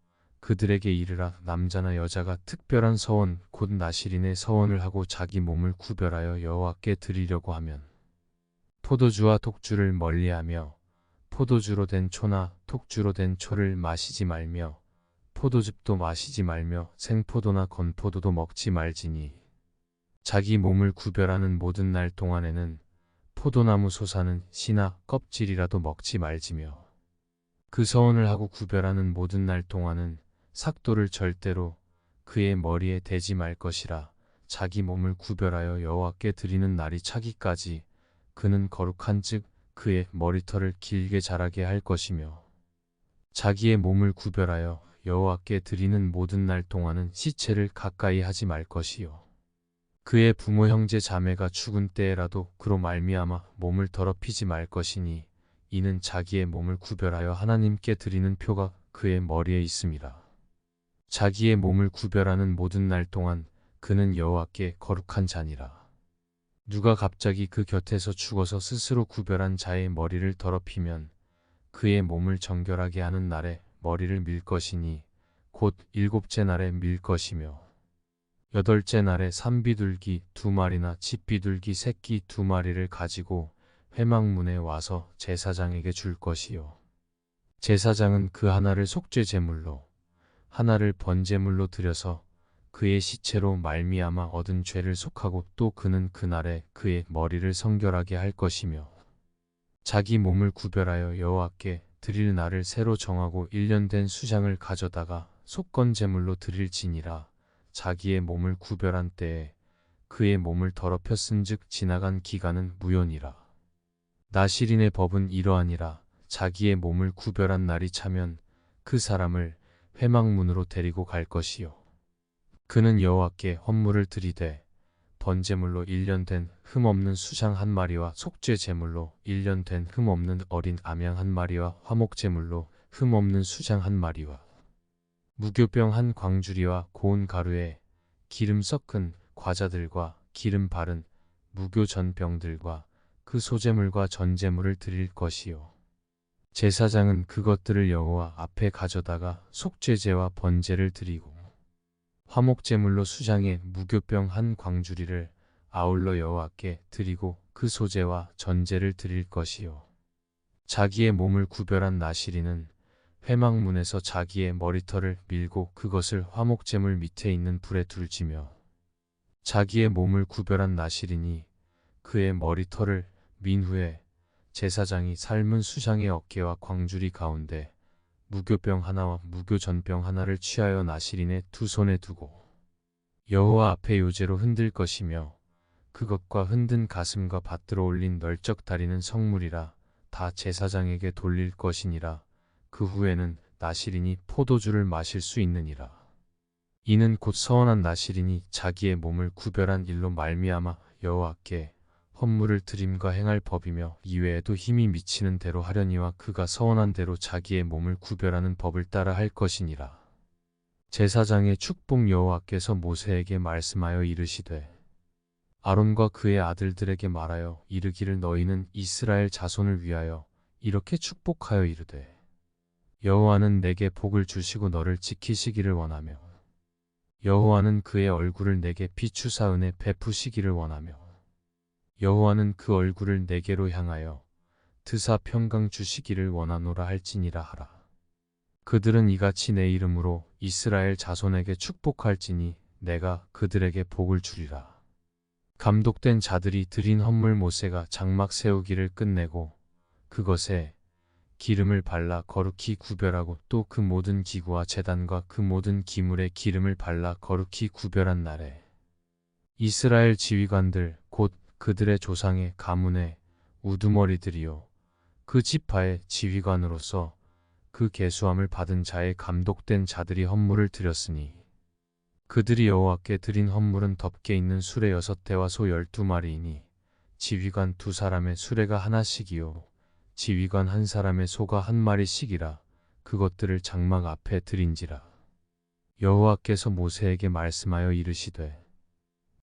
그들에게 이르라. 남자나 여자가 특별한 서원 곧 나실인의 서원을 하고 자기 몸을 구별하여 여호와께 드리려고 하면 포도주와 독주를 멀리하며 포도주로 된 초나 독주로 된 초를 마시지 말며 포도즙도 마시지 말며 생포도나 건포도도 먹지 말지니 자기 몸을 구별하는 모든 날 동안에는 포도나무 솟아는 씨나 껍질이라도 먹지 말지며 그 서원을 하고 구별하는 모든 날 동안은 삭도를 절대로 그의 머리에 대지 말 것이라. 자기 몸을 구별하여 여호와께 드리는 날이 차기까지 그는 거룩한즉 그의 머리털을 길게 자라게 할 것이며 자기의 몸을 구별하여 여호와께 드리는 모든 날 동안은 시체를 가까이 하지 말 것이요 그의 부모 형제 자매가 죽은 때에라도 그로 말미암아 몸을 더럽히지 말 것이니 이는 자기의 몸을 구별하여 하나님께 드리는 표가 그의 머리에 있음이라. 자기의 몸을 구별하는 모든 날 동안 그는 여호와께 거룩한 자니라. 누가 갑자기 그 곁에서 죽어서 스스로 구별한 자의 머리를 더럽히면 그의 몸을 정결하게 하는 날에 머리를 밀 것이니 곧 일곱째 날에 밀 것이며 여덟째 날에 산비둘기 2마리나 집비둘기 새끼 2마리를 가지고 회막문에 와서 제사장에게 줄 것이요 제사장은 그 하나를 속죄 제물로 하나를 번제물로 드려서 그의 시체로 말미암아 얻은 죄를 속하고 또 그는 그날에 그의 머리를 성결하게 할 것이며 자기 몸을 구별하여 여호와께 드릴 날을 새로 정하고 1년 된 수장을 가져다가 속건 제물로 드릴지니라. 자기의 몸을 구별한 때에 그의 몸을 더럽혔은즉 지나간 기간은 무효니라. 나실인의 법은 이러하니라. 자기의 몸을 구별한 날이 차면 그 사람을 회막문으로 데리고 갈 것이요 그는 여호와께 헌물을 드리되 번제물로 1년 된 흠없는 수장 1마리와 속죄 제물로 1년 된 흠없는 어린 암양 1마리와 화목 제물로 흠없는 수장 1마리와 무교병 1광주리와 고운 가루에 기름 섞은 과자들과 기름 바른 무교 전병들과 그 소제물과 전제물을 드릴 것이요 제사장은 그것들을 여호와 앞에 가져다가 속죄제와 번제를 드리고 화목제물로 수장의 무교병 1광주리를 아울러 여호와께 드리고 그 소제와 전제를 드릴 것이요 자기의 몸을 구별한 나실인은 회막문에서 자기의 머리털을 밀고 그것을 화목제물 밑에 있는 불에 둘지며 자기의 몸을 구별한 나실인이 그의 머리털을 민 후에 제사장이 삶은 수장의 어깨와 광주리 가운데 무교병 하나와 무교전병 하나를 취하여 나실인의 두 손에 두고 여호와 앞에 요제로 흔들 것이며 그것과 흔든 가슴과 받들어 올린 널쩍 다리는 성물이라 다 제사장에게 돌릴 것이니라. 그 후에는 나실인이 포도주를 마실 수 있느니라. 이는 곧 서원한 나실인이 자기의 몸을 구별한 일로 말미암아 여호와께 헌물을 드림과 행할 법이며 이외에도 힘이 미치는 대로 하려니와 그가 서원한 대로 자기의 몸을 구별하는 법을 따라 할 것이니라. 제사장의 축복 여호와께서 모세에게 말씀하여 이르시되 아론과 그의 아들들에게 말하여 이르기를 너희는 이스라엘 자손을 위하여 이렇게 축복하여 이르되 여호와는 내게 복을 주시고 너를 지키시기를 원하며 여호와는 그의 얼굴을 내게 비추사 은혜 베푸시기를 원하며 여호와는 그 얼굴을 내게로 향하여 드사 평강 주시기를 원하노라 할지니라 하라. 그들은 이같이 내 이름으로 이스라엘 자손에게 축복할지니 내가 그들에게 복을 주리라. 감독된 자들이 드린 헌물 모세가 장막 세우기를 끝내고 그것에 기름을 발라 거룩히 구별하고 또 그 모든 기구와 제단과 그 모든 기물에 기름을 발라 거룩히 구별한 날에 이스라엘 지휘관들 곧 그들의 조상의 가문의 우두머리들이요 그 지파의 지휘관으로서 그 계수함을 받은 자의 감독된 자들이 헌물을 드렸으니 그들이 여호와께 드린 헌물은 덮개 있는 수레 6대와 소 12마리이니 지휘관 2사람의 수레가 하나씩이요 지휘관 1사람의 소가 1마리씩이라. 그것들을 장막 앞에 드린지라. 여호와께서 모세에게 말씀하여 이르시되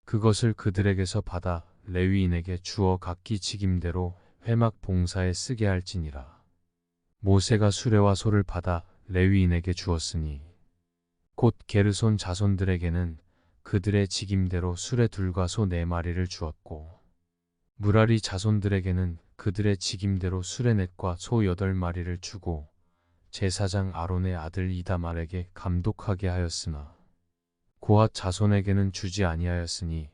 그것을 그들에게서 받아 레위인에게 주어 각기 직임대로 회막 봉사에 쓰게 할지니라. 모세가 수레와 소를 받아 레위인에게 주었으니 곧 게르손 자손들에게는 그들의 직임대로 수레 2과 소 4마리를 주었고 무라리 자손들에게는 그들의 직임대로 수레 4과 소 8마리를 주고 제사장 아론의 아들 이다말에게 감독하게 하였으나 고핫 자손에게는 주지 아니하였으니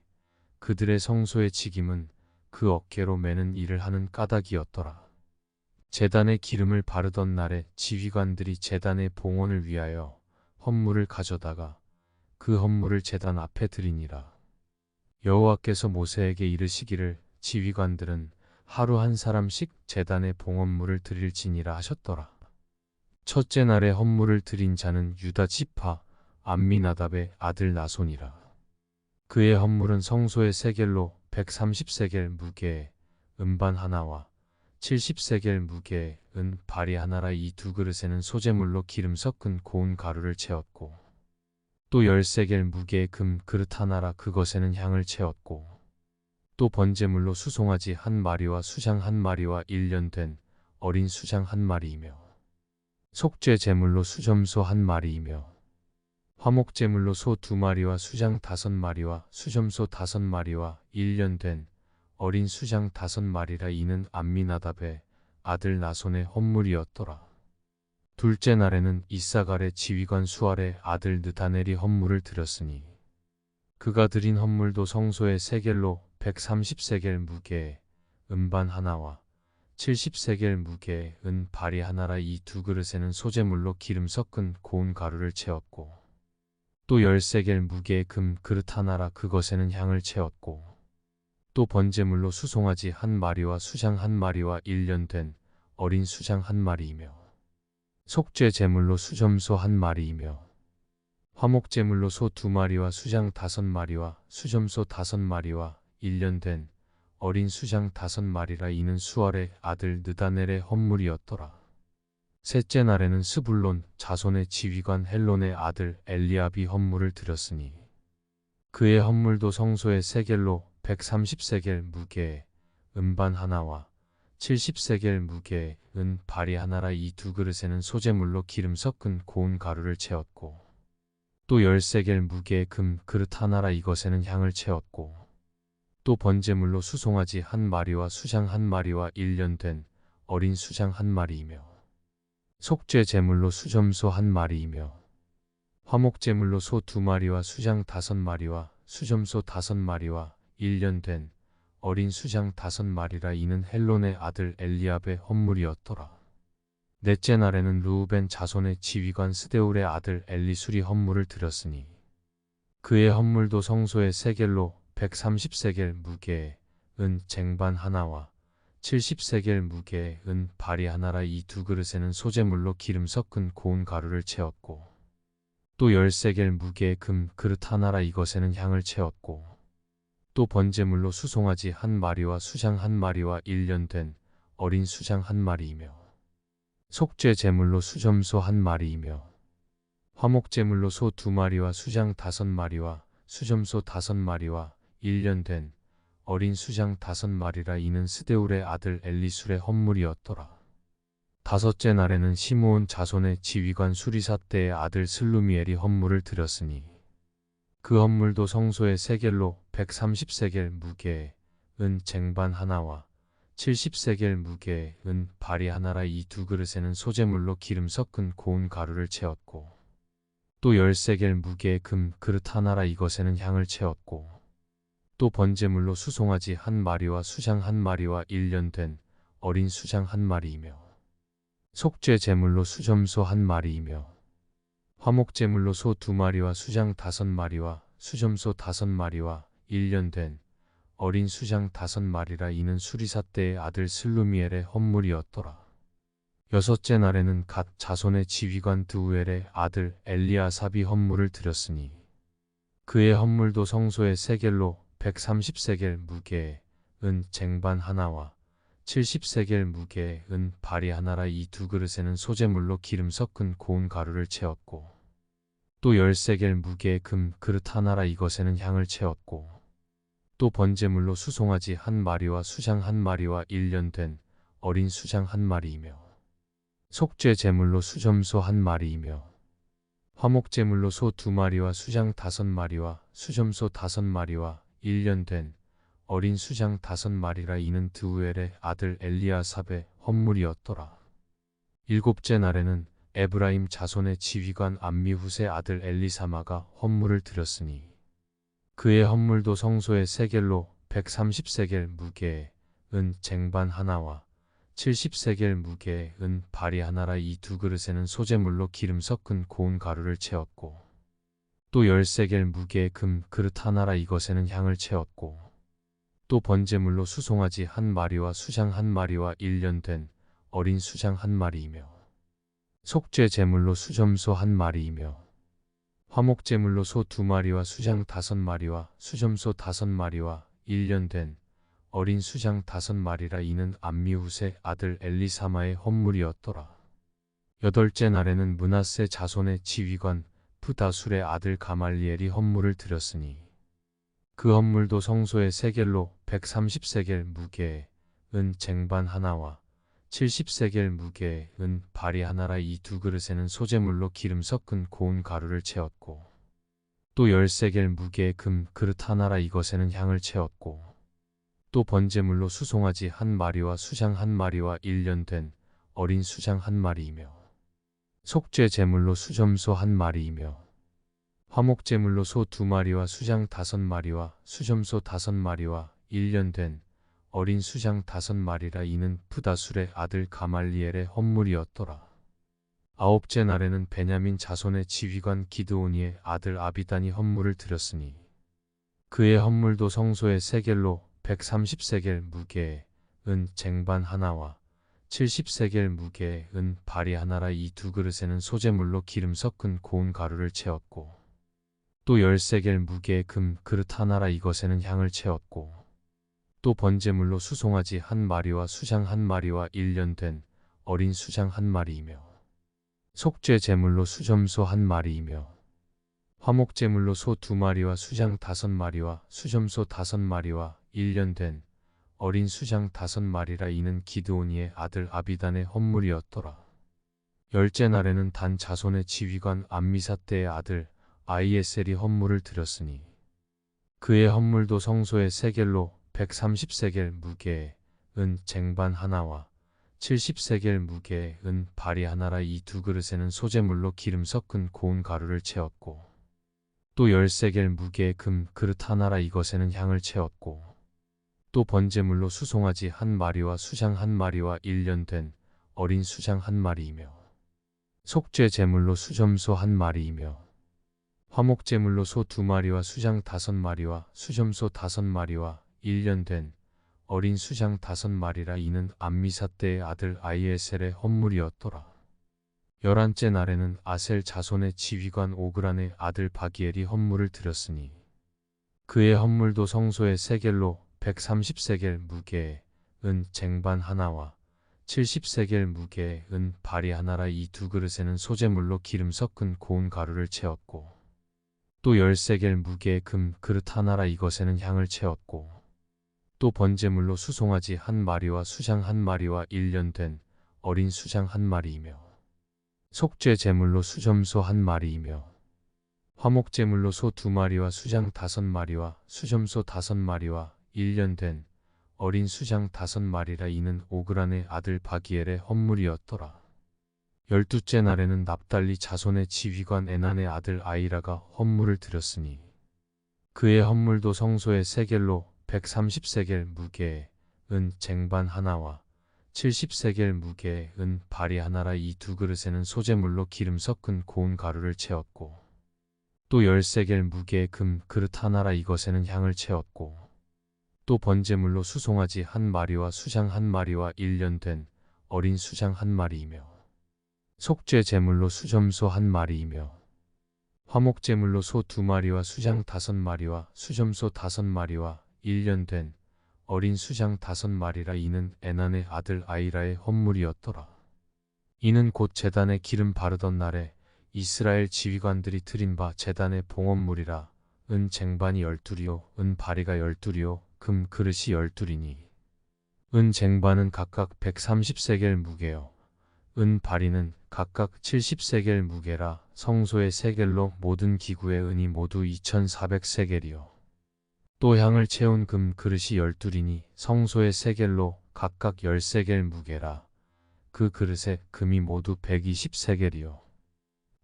그들의 성소의 직임은 그 어깨로 매는 일을 하는 까닭이었더라. 제단에 기름을 바르던 날에 지휘관들이 제단의 봉헌을 위하여 헌물을 가져다가 그 헌물을 제단 앞에 드리니라. 여호와께서 모세에게 이르시기를 지휘관들은 하루 한 사람씩 제단의 봉헌물을 드릴지니라 하셨더라. 첫째 날에 헌물을 드린 자는 유다 지파 암미나답의 아들 나손이라. 그의 헌물은 성소의 세겔로 130세겔 무게의 은반 하나와 70세겔 무게의 은 발이 하나라. 이 두 그릇에는 소재물로 기름 섞은 고운 가루를 채웠고 또 10세겔 무게의 금 그릇 하나라. 그것에는 향을 채웠고 또 번제물로 수송아지 한 마리와 수장 한 마리와 1년 된 어린 수장 한 마리이며 속죄 제물로 수점소 한 마리이며 화목 제물로 소 2마리와 수장 5마리와 수점소 5마리와 1년 된 어린 수장 5마리라. 이는 암미나답의 아들 나손의 헌물이었더라. 둘째 날에는 이사갈의 지휘관 수알의 아들 느다넬이 헌물을 드렸으니 그가 드린 헌물도 성소의 세겔로 130세겔 무게의 은반 하나와 70세겔 무게의 은 발이 하나라. 이 두 그릇에는 소재물로 기름 섞은 고운 가루를 채웠고 또 10세겔 무게의 금 그릇 하나라. 그것에는 향을 채웠고 또 번제물로 수송아지 한 마리와 수장 한 마리와 1년 된 어린 수장 한 마리이며 속죄 제물로 수점소 한 마리이며 화목 제물로 소 2마리와 수장 5마리와 수점소 5마리와 1년 된 어린 수장 5마리라. 이는 수알의 아들 느다넬의 헌물이었더라. 셋째 날에는 스불론 자손의 지휘관 헬론의 아들 엘리압이 헌물을 드렸으니 그의 헌물도 성소의 세겔로 130세겔 무게의 은반 하나와 70세겔 무게의 은 발이 하나라. 이 두 그릇에는 소재물로 기름 섞은 고운 가루를 채웠고 또 10세겔 무게의 금 그릇 하나라. 이것에는 향을 채웠고 또 번제물로 수송아지 한 마리와 수장 한 마리와 1년 된 어린 수장 한 마리이며 속죄 제물로 수점소 한 마리이며 화목 제물로 소 2마리와 수장 5마리와 수점소 5마리와 1년 된 어린 수장 5마리라. 이는 헬론의 아들 엘리압의 헌물이었더라. 넷째 날에는 르우벤 자손의 지휘관 스데울의 아들 엘리술이 헌물을 드렸으니 그의 헌물도 성소의 세겔로 130세겔 무게의 은 쟁반 하나와 70세겔 무게의 은 발이 하나라. 이 두 그릇에는 소재물로 기름 섞은 고운 가루를 채웠고 또 10세겔 무게의 금 그릇 하나라. 이것에는 향을 채웠고 또 번제물로 수송아지 한 마리와 수장 한 마리와 1년 된 어린 수장 한 마리이며 속죄 제물로 수점소 한 마리이며 화목 제물로 소 2마리와 수장 5마리와 수점소 5마리와 1년 된 어린 수장 5마리라. 이는 스데울의 아들 엘리술의 헌물이었더라. 다섯째 날에는 시므온 자손의 지휘관 수리사떼의 아들 슬루미엘이 헌물을 드렸으니 그 헌물도 성소의 세겔로 130세겔 무게의 은 쟁반 하나와 70세겔 무게의 은 발이 하나라. 이 두 그릇에는 소재물로 기름 섞은 고운 가루를 채웠고 또 10세겔 무게의 금 그릇 하나라. 이것에는 향을 채웠고 또 번제물로 수송아지 한 마리와 수장 한 마리와 1년 된 어린 수장 한 마리이며 속죄 제물로 수점소 한 마리이며 화목 제물로 소 2마리와 수장 5마리와 수점소 5마리와 1년 된 어린 수장 5마리라. 이는 수리사떼의 아들 슬루미엘의 헌물이었더라. 여섯째 날에는 갓 자손의 지휘관 드우엘의 아들 엘리아삽이 헌물을 드렸으니 그의 헌물도 성소의 세겔로 130세겔 무게의 은 쟁반 하나와 70세겔 무게의 은 발이 하나라. 이 두 그릇에는 소재물로 기름 섞은 고운 가루를 채웠고 또 10세겔 무게의 금 그릇 하나라. 이것에는 향을 채웠고 또 번제물로 수송아지 한 마리와 수장 한 마리와 1년 된 어린 수장 한 마리이며 속죄 제물로 수점소 한 마리이며 화목 제물로 소 2마리와 수장 5마리와 수점소 5마리와 1년 된 어린 수장 5마리라. 이는 드우엘의 아들 엘리아삽의 헌물이었더라. 일곱째 날에는 에브라임 자손의 지휘관 암미훗의 아들 엘리사마가 헌물을 드렸으니 그의 헌물도 성소의 세겔로 130세겔 무게의 은 쟁반 하나와 70세겔 무게의 은 발이 하나라. 이 두 그릇에는 소재물로 기름 섞은 고운 가루를 채웠고 또 10세겔 무게의 금 그릇 하나라. 이것에는 향을 채웠고 또 번제물로 수송아지 한 마리와 수장 한 마리와 1년 된 어린 수장 한 마리이며 속죄 제물로 수점소 한 마리이며 화목 제물로 소 2마리와 수장 5마리와 수점소 5마리와 1년 된 어린 수장 5마리라. 이는 암미훗의 아들 엘리사마의 헌물이었더라. 여덟째 날에는 므낫세 자손의 지휘관 프다술의 아들 가말리엘이 헌물을 드렸으니 그 헌물도 성소의 세겔로 130세겔 무게의 은 쟁반 하나와 70세겔 무게의 은 발이 하나라. 이 두 그릇에는 소재물로 기름 섞은 고운 가루를 채웠고 또 10세겔 무게의 금 그릇 하나라. 이것에는 향을 채웠고 또 번제물로 수송아지 한 마리와 수장 한 마리와 1년 된 어린 수장 한 마리이며 속죄 제물로 수점소 한 마리이며 화목 제물로 소 2마리와 수장 5마리와 수점소 5마리와 1년 된 어린 수장 5마리라. 이는 프다술의 아들 가말리엘의 헌물이었더라. 아홉째 날에는 베냐민 자손의 지휘관 기드오니의 아들 아비단이 헌물을 드렸으니 그의 헌물도 성소의 세겔로 130세겔 무게의 은 쟁반 하나와 70세겔 무게의 은 발이 하나라. 이 두 그릇에는 소재물로 기름 섞은 고운 가루를 채웠고 또 10세겔 무게의 금 그릇 하나라. 이것에는 향을 채웠고 또 번제물로 수송아지 한 마리와 수장 한 마리와 1년 된 어린 수장 한 마리이며 속죄 제물로 수점소 한 마리이며 화목 제물로 소 2마리와 수장 5마리와 수점소 5마리와 1년 된 어린 수장 5마리라. 이는 기드오니의 아들 아비단의 헌물이었더라. 열째 날에는 단 자손의 지휘관 암미사떼의 아들 아이에셀이 헌물을 드렸으니 그의 헌물도 성소의 세겔로 130세겔 무게의 은 쟁반 하나와 70세겔 무게의 은 발이 하나라. 이 두 그릇에는 소재물로 기름 섞은 고운 가루를 채웠고 또 10세겔 무게의 금 그릇 하나라. 이것에는 향을 채웠고 또 번제물로 수송아지 한 마리와 수장 한 마리와 1년 된 어린 수장 한 마리이며 속죄 제물로 수점소 한 마리이며 화목 제물로 소 2마리와 수장 5마리와 수점소 5마리와 1년 된 어린 수장 5마리라. 이는 암미사떼의 아들 아이에셀의 헌물이었더라. 11째 날에는 아셀 자손의 지휘관 오그란의 아들 바기엘이 헌물을 드렸으니 그의 헌물도 성소의 세겔로 130세겔 무게의 은 쟁반 하나와 70세겔 무게의 은 발이 하나라. 이 두 그릇에는 소재물로 기름 섞은 고운 가루를 채웠고 또 10세겔 무게의 금 그릇 하나라. 이것에는 향을 채웠고 또 번제물로 수송아지 한 마리와 수장 한 마리와 1년 된 어린 수장 한 마리이며 속죄 제물로 수점소 한 마리이며 화목 제물로 소 2마리와 수장 5마리와 수점소 5마리와 1년 된 어린 수장 5마리라. 이는 오그란의 아들 바기엘의 헌물이었더라. 12째 날에는 납달리 자손의 지휘관 에난의 아들 아이라가 헌물을 드렸으니 그의 헌물도 성소의 세겔로 130세겔 무게의 은 쟁반 하나와 70세겔 무게의 은 발이 하나라. 이 두 그릇에는 소재물로 기름 섞은 고운 가루를 채웠고 또 10세겔 무게의 금 그릇 하나라. 이것에는 향을 채웠고 또 번제물로 수송아지 한 마리와 수장 한 마리와 1년 된 어린 수장 한 마리이며 속죄 제물로 수점소 한 마리이며 화목 제물로 소 2마리와 수장 5마리와 수점소 5마리와 1년 된 어린 수장 5마리라. 이는 에난의 아들 아이라의 헌물이었더라. 이는 곧 제단에 기름 바르던 날에 이스라엘 지휘관들이 드린 바 제단의 봉헌물이라. 은 쟁반이 12이요 은 바리가 12이요 금 그릇이 12이니 은 쟁반은 각각 130세겔 무게요 은 바리는 각각 70세겔 무게라. 성소의 세겔로 모든 기구의 은이 모두 2400세겔이요 또 향을 채운 금 그릇이 12이니 성소의 세겔로 각각 10세겔 무게라. 그 그릇에 금이 모두 120세겔이요.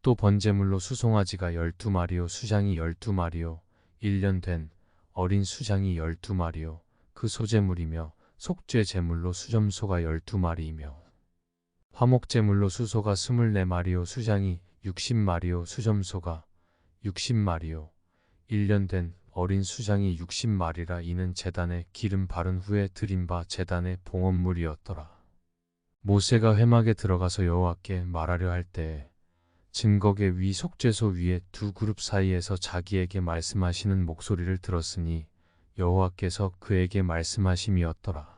또 번제물로 수송아지가 12마리요 수장이 12마리요 1년 된 어린 수장이 12마리요 그 소제물이며 속죄 제물로 수점소가 12마리이며 화목제물로 수소가 24마리요 수장이 60마리요 수점소가 60마리요 1년 된 어린 수장이 60마리라. 이는 제단에 기름 바른 후에 드린 바 제단의 봉헌물이었더라. 모세가 회막에 들어가서 여호와께 말하려 할 때에 증거계 위 속죄소 위에 두 그룹 사이에서 자기에게 말씀하시는 목소리를 들었으니 여호와께서 그에게 말씀하심이었더라.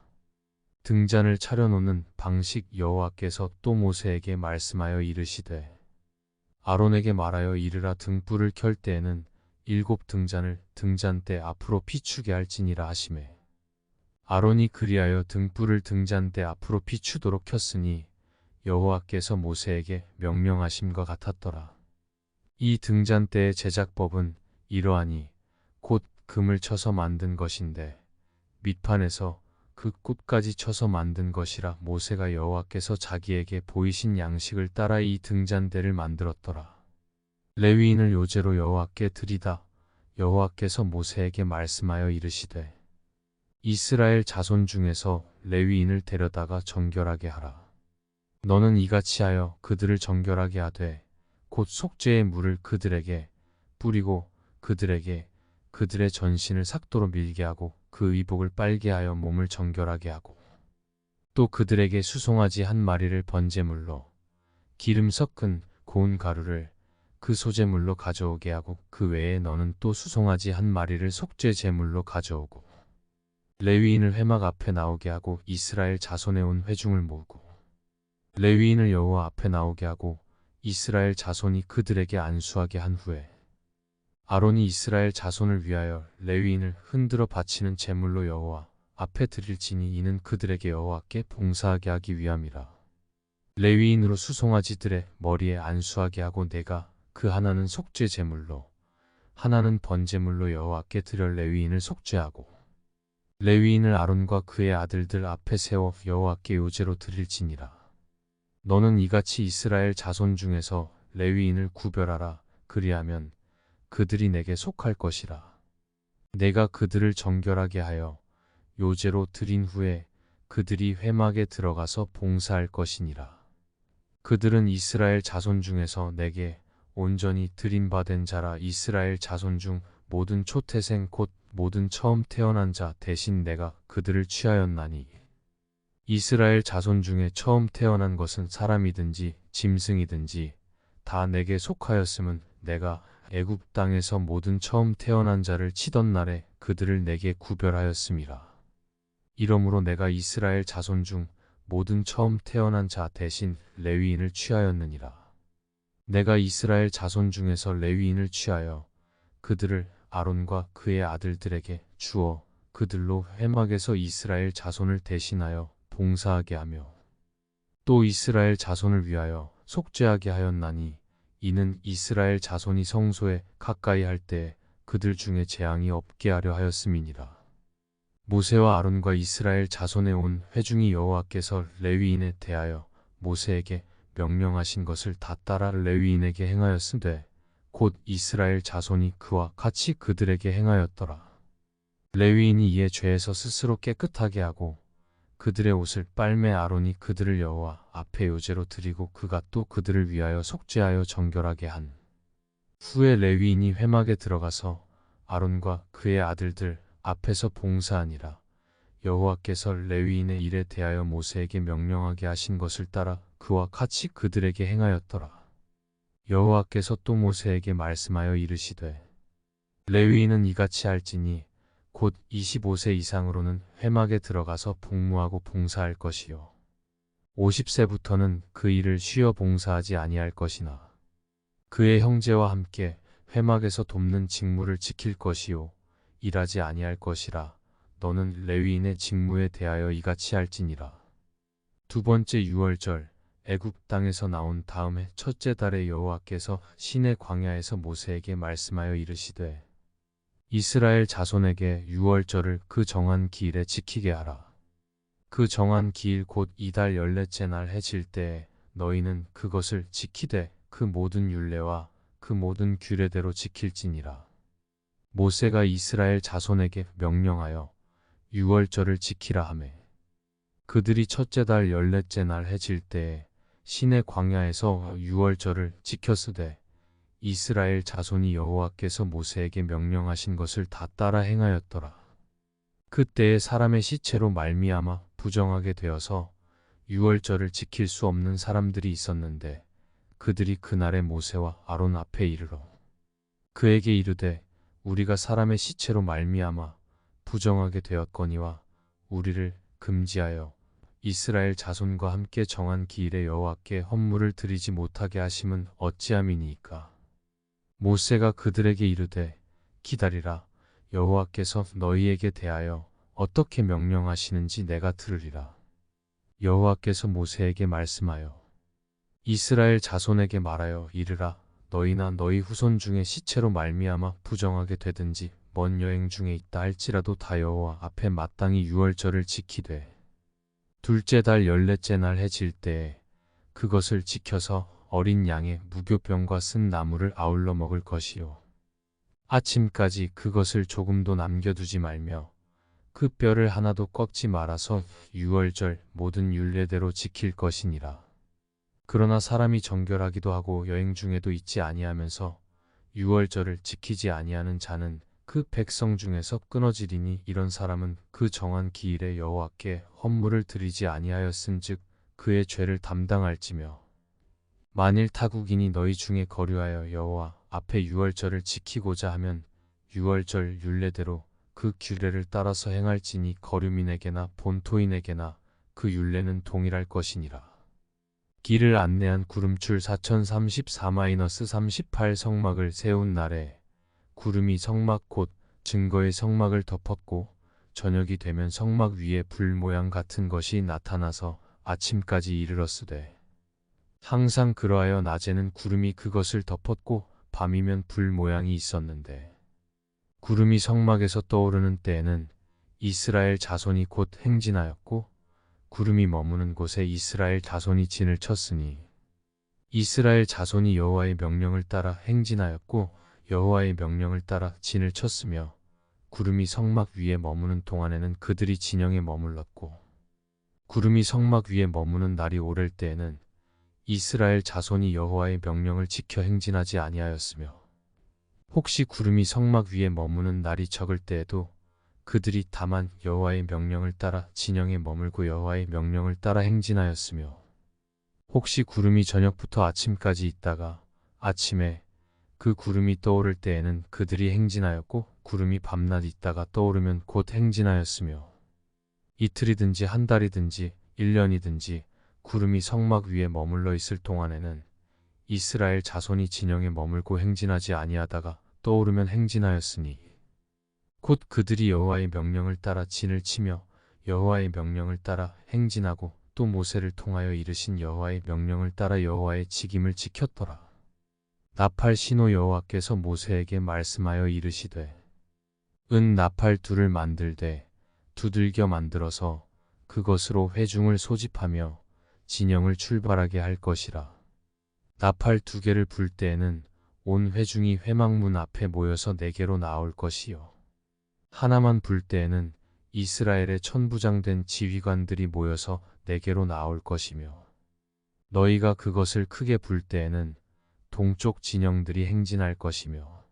등잔을 차려놓는 방식. 여호와께서 또 모세에게 말씀하여 이르시되 아론에게 말하여 이르라. 등불을 켤 때에는 7 등잔을 등잔대 앞으로 비추게 할지니라 하시매 아론이 그리하여 등불을 등잔대 앞으로 비추도록 켰으니 여호와께서 모세에게 명령하심과 같았더라. 이 등잔대의 제작법은 이러하니 곧 금을 쳐서 만든 것인데 밑판에서 그 꽃까지 쳐서 만든 것이라. 모세가 여호와께서 자기에게 보이신 양식을 따라 이 등잔대를 만들었더라. 레위인을 요제로 여호와께 드리다. 여호와께서 모세에게 말씀하여 이르시되 이스라엘 자손 중에서 레위인을 데려다가 정결하게 하라. 너는 이같이 하여 그들을 정결하게 하되 곧 속죄의 물을 그들에게 뿌리고 그들의 전신을 삭도로 밀게 하고 그 의복을 빨게 하여 몸을 정결하게 하고 또 그들에게 수송아지 한 마리를 번제물로 기름 섞은 고운 가루를 그 소제물로 가져오게 하고 그 외에 너는 또 수송아지 한 마리를 속죄 제물로 가져오고 레위인을 회막 앞에 나오게 하고 이스라엘 자손에 온 회중을 모으고 레위인을 여호와 앞에 나오게 하고 이스라엘 자손이 그들에게 안수하게 한 후에 아론이 이스라엘 자손을 위하여 레위인을 흔들어 바치는 제물로 여호와 앞에 드릴지니 이는 그들에게 여호와께 봉사하게 하기 위함이라. 레위인으로 수송아지들의 머리에 안수하게 하고 내가 그 하나는 속죄 제물로 하나는 번제물로 여호와께 드려 레위인을 속죄하고 레위인을 아론과 그의 아들들 앞에 세워 여호와께 요제로 드릴지니라. 너는 이같이 이스라엘 자손 중에서 레위인을 구별하라. 그리하면 그들이 내게 속할 것이라. 내가 그들을 정결하게 하여 요제로 드린 후에 그들이 회막에 들어가서 봉사할 것이니라. 그들은 이스라엘 자손 중에서 내게 온전히 드림받은 자라. 이스라엘 자손 중 모든 초태생 곧 모든 처음 태어난 자 대신 내가 그들을 취하였나니 이스라엘 자손 중에 처음 태어난 것은 사람이든지 짐승이든지 다 내게 속하였음은 내가 애굽 땅에서 모든 처음 태어난 자를 치던 날에 그들을 내게 구별하였음이라. 이러므로 내가 이스라엘 자손 중 모든 처음 태어난 자 대신 레위인을 취하였느니라. 내가 이스라엘 자손 중에서 레위인을 취하여 그들을 아론과 그의 아들들에게 주어 그들로 회막에서 이스라엘 자손을 대신하여 봉사하게 하며 또 이스라엘 자손을 위하여 속죄하게 하였나니 이는 이스라엘 자손이 성소에 가까이 할 때 그들 중에 재앙이 없게 하려 하였음이니라. 모세와 아론과 이스라엘 자손에 온 회중이 여호와께서 레위인에 대하여 모세에게 명령하신 것을 다 따라 레위인에게 행하였으되 곧 이스라엘 자손이 그와 같이 그들에게 행하였더라. 레위인이 이에 죄에서 스스로 깨끗하게 하고 그들의 옷을 빨매 아론이 그들을 여호와 앞에 요제로 드리고 그가 또 그들을 위하여 속죄하여 정결하게 한 후에 레위인이 회막에 들어가서 아론과 그의 아들들 앞에서 봉사하니라. 여호와께서 레위인의 일에 대하여 모세에게 명령하게 하신 것을 따라 그와 같이 그들에게 행하였더라. 여호와께서 또 모세에게 말씀하여 이르시되 레위인은 이같이 할지니 곧 25세 이상으로는 회막에 들어가서 복무하고 봉사할 것이요 50세부터는 그 일을 쉬어 봉사하지 아니할 것이나 그의 형제와 함께 회막에서 돕는 직무를 지킬 것이요 일하지 아니할 것이라. 너는 레위인의 직무에 대하여 이같이 할지니라. 두 번째 유월절 애굽 땅에서 나온 다음에 첫째 달에 여호와께서 시내 광야에서 모세에게 말씀하여 이르시되 이스라엘 자손에게 유월절을 그 정한 기일에 지키게 하라. 그 정한 기일 곧 이달 14째 날 해질 때에 너희는 그것을 지키되 그 모든 율례와 그 모든 규례대로 지킬지니라. 모세가 이스라엘 자손에게 명령하여 유월절을 지키라 하매 그들이 첫째 달 14째 날 해질 때에 시내 광야에서 유월절을 지켰으되 이스라엘 자손이 여호와께서 모세에게 명령하신 것을 다 따라 행하였더라. 그때에 사람의 시체로 말미암아 부정하게 되어서 유월절을 지킬 수 없는 사람들이 있었는데 그들이 그날에 모세와 아론 앞에 이르러 그에게 이르되 우리가 사람의 시체로 말미암아 부정하게 되었거니와 우리를 금지하여 이스라엘 자손과 함께 정한 기일에 여호와께 헌물을 드리지 못하게 하심은 어찌함이니이까. 모세가 그들에게 이르되 기다리라. 여호와께서 너희에게 대하여 어떻게 명령하시는지 내가 들으리라. 여호와께서 모세에게 말씀하여 이스라엘 자손에게 말하여 이르라. 너희나 너희 후손 중에 시체로 말미암아 부정하게 되든지 먼 여행 중에 있다 할지라도 다 여호와 앞에 마땅히 유월절을 지키되 둘째 달 14째 날 해질 때에 그것을 지켜서 어린 양의 무교병과 쓴 나물을 아울러 먹을 것이요 아침까지 그것을 조금도 남겨두지 말며 그 뼈를 하나도 꺾지 말아서 유월절 모든 율례대로 지킬 것이니라. 그러나 사람이 정결하기도 하고 여행 중에도 있지 아니하면서 유월절을 지키지 아니하는 자는 그 백성 중에서 끊어지리니 이런 사람은 그 정한 기일에 여호와께 헌물을 드리지 아니하였음즉 그의 죄를 담당할지며 만일 타국인이 너희 중에 거류하여 여호와 앞에 유월절을 지키고자 하면 유월절 율례대로 그 규례를 따라서 행할지니 거류민에게나 본토인에게나 그 율례는 동일할 것이니라. 길을 안내한 구름출 4034-38 성막을 세운 날에 구름이 성막 곧 증거의 성막을 덮었고 저녁이 되면 성막 위에 불 모양 같은 것이 나타나서 아침까지 이르렀으되 항상 그러하여 낮에는 구름이 그것을 덮었고 밤이면 불 모양이 있었는데 구름이 성막에서 떠오르는 때에는 이스라엘 자손이 곧 행진하였고 구름이 머무는 곳에 이스라엘 자손이 진을 쳤으니 이스라엘 자손이 여호와의 명령을 따라 행진하였고 여호와의 명령을 따라 진을 쳤으며 구름이 성막 위에 머무는 동안에는 그들이 진영에 머물렀고 구름이 성막 위에 머무는 날이 오를 때에는 이스라엘 자손이 여호와의 명령을 지켜 행진하지 아니하였으며 혹시 구름이 성막 위에 머무는 날이 적을 때에도 그들이 다만 여호와의 명령을 따라 진영에 머물고 여호와의 명령을 따라 행진하였으며 혹시 구름이 저녁부터 아침까지 있다가 아침에 그 구름이 떠오를 때에는 그들이 행진하였고 구름이 밤낮 있다가 떠오르면 곧 행진하였으며 이틀이든지 한 달이든지 1년이든지 구름이 성막 위에 머물러 있을 동안에는 이스라엘 자손이 진영에 머물고 행진하지 아니하다가 떠오르면 행진하였으니 곧 그들이 여호와의 명령을 따라 진을 치며 여호와의 명령을 따라 행진하고 또 모세를 통하여 이르신 여호와의 명령을 따라 여호와의 직임을 지켰더라. 나팔 신호 여호와께서 모세에게 말씀하여 이르시되 은 나팔 둘을 만들되 두들겨 만들어서 그것으로 회중을 소집하며 진영을 출발하게 할 것이라. 나팔 2개를 불 때에는 온 회중이 회막문 앞에 모여서 4개로 나올 것이요 하나만 불 때에는 이스라엘의 천부장된 지휘관들이 모여서 4개로 나올 것이며 너희가 그것을 크게 불 때에는 동쪽 진영들이 행진할 것이며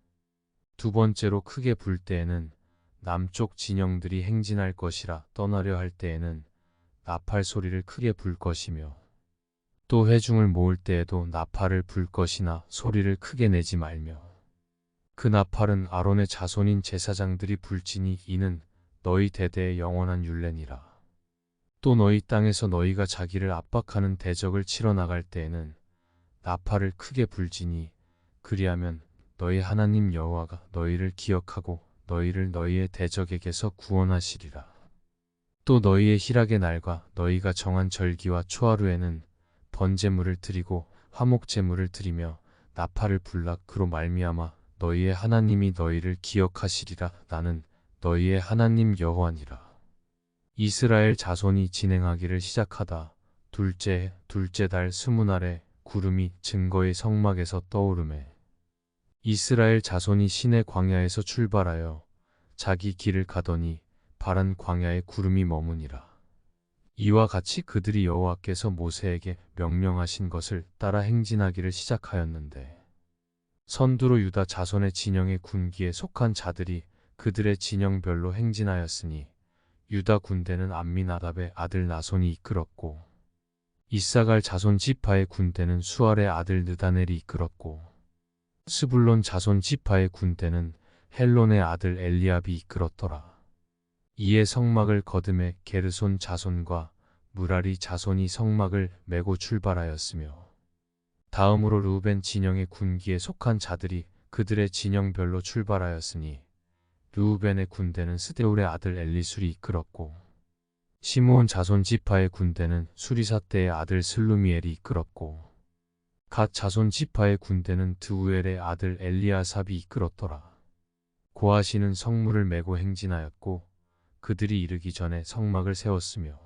두 번째로 크게 불 때에는 남쪽 진영들이 행진할 것이라. 떠나려 할 때에는 나팔 소리를 크게 불 것이며 또 회중을 모을 때에도 나팔을 불 것이나 소리를 크게 내지 말며 그 나팔은 아론의 자손인 제사장들이 불지니 이는 너희 대대의 영원한 율례니라. 또 너희 땅에서 너희가 자기를 압박하는 대적을 치러 나갈 때에는 나팔을 크게 불지니 그리하면 너희 하나님 여호와가 너희를 기억하고 너희를 너희의 대적에게서 구원하시리라. 또 너희의 희락의 날과 너희가 정한 절기와 초하루에는 번제물을 드리고 화목제물을 드리며 나팔을 불라. 그로 말미암아 너희의 하나님이 너희를 기억하시리라. 나는 너희의 하나님 여호와니라. 이스라엘 자손이 진행하기를 시작하다. 둘째 달 스무날에 구름이 증거의 성막에서 떠오르매 이스라엘 자손이 시내 광야에서 출발하여 자기 길을 가더니 파란 광야에 구름이 머무니라. 이와 같이 그들이 여호와께서 모세에게 명령하신 것을 따라 행진하기를 시작하였는데 선두로 유다 자손의 진영의 군기에 속한 자들이 그들의 진영별로 행진하였으니 유다 군대는 암미나답의 아들 나손이 이끌었고 이사갈 자손 지파의 군대는 수알의 아들 느다넬이 이끌었고 스불론 자손 지파의 군대는 헬론의 아들 엘리압이 이끌었더라. 이에 성막을 거듭해 게르손 자손과 무라리 자손이 성막을 메고 출발하였으며 다음으로 르우벤 진영의 군기에 속한 자들이 그들의 진영별로 출발하였으니 르우벤의 군대는 스데울의 아들 엘리술이 이끌었고 시므온 자손 지파의 군대는 수리사떼의 아들 슬루미엘이 이끌었고 갓 자손 지파의 군대는 드우엘의 아들 엘리아삽이 이끌었더라. 고하시는 성문을 메고 행진하였고 그들이 이르기 전에 성막을 세웠으며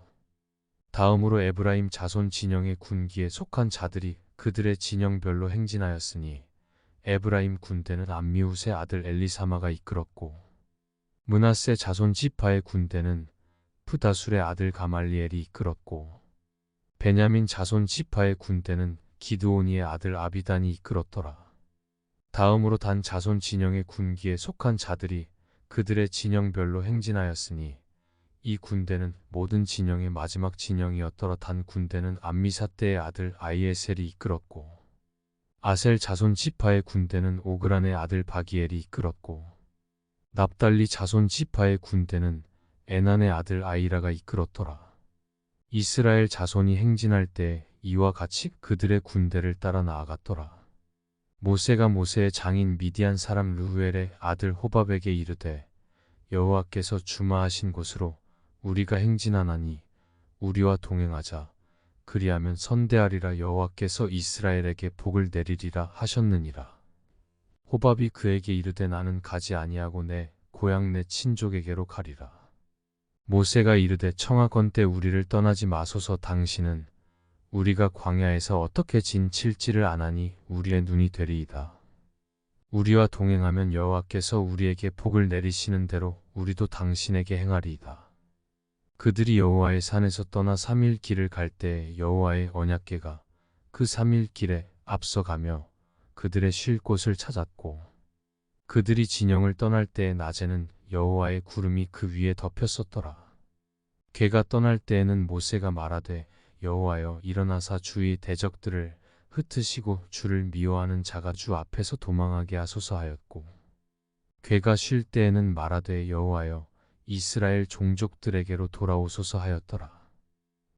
다음으로 에브라임 자손 진영의 군기에 속한 자들이 그들의 진영별로 행진하였으니 에브라임 군대는 암미훗의 아들 엘리사마가 이끌었고 므낫세 자손 지파의 군대는 프다술의 아들 가말리엘이 이끌었고 베냐민 자손 지파의 군대는 기드오니의 아들 아비단이 이끌었더라. 다음으로 단 자손 진영의 군기에 속한 자들이 그들의 진영별로 행진하였으니 이 군대는 모든 진영의 마지막 진영이었더라. 단 군대는 암미사떼의 아들 아이에셀이 이끌었고 아셀 자손 지파의 군대는 오그란의 아들 바기엘이 이끌었고 납달리 자손 지파의 군대는 에난의 아들 아이라가 이끌었더라. 이스라엘 자손이 행진할 때 이와 같이 그들의 군대를 따라 나아갔더라. 모세가 모세의 장인 미디안 사람 르후엘의 아들 호밥에게 이르되 여호와께서 주마하신 곳으로 우리가 행진하나니 우리와 동행하자. 그리하면 선대하리라. 여호와께서 이스라엘에게 복을 내리리라 하셨느니라. 호밥이 그에게 이르되 나는 가지 아니하고 내 고향 내 친족에게로 가리라. 모세가 이르되 청하건대 우리를 떠나지 마소서. 당신은 우리가 광야에서 어떻게 진칠지를 아나니 우리의 눈이 되리이다. 우리와 동행하면 여호와께서 우리에게 복을 내리시는 대로 우리도 당신에게 행하리이다. 그들이 여호와의 산에서 떠나 3일 길을 갈 때에 여호와의 언약궤가 그 3일 길에 앞서가며 그들의 쉴 곳을 찾았고 그들이 진영을 떠날 때에 낮에는 여호와의 구름이 그 위에 덮였었더라. 궤가 떠날 때에는 모세가 말하되 여호와여 일어나사 주의 대적들을 흩으시고 주를 미워하는 자가 주 앞에서 도망하게 하소서 하였고 궤가 쉴 때에는 말하되 여호와여 이스라엘 종족들에게로 돌아오소서 하였더라.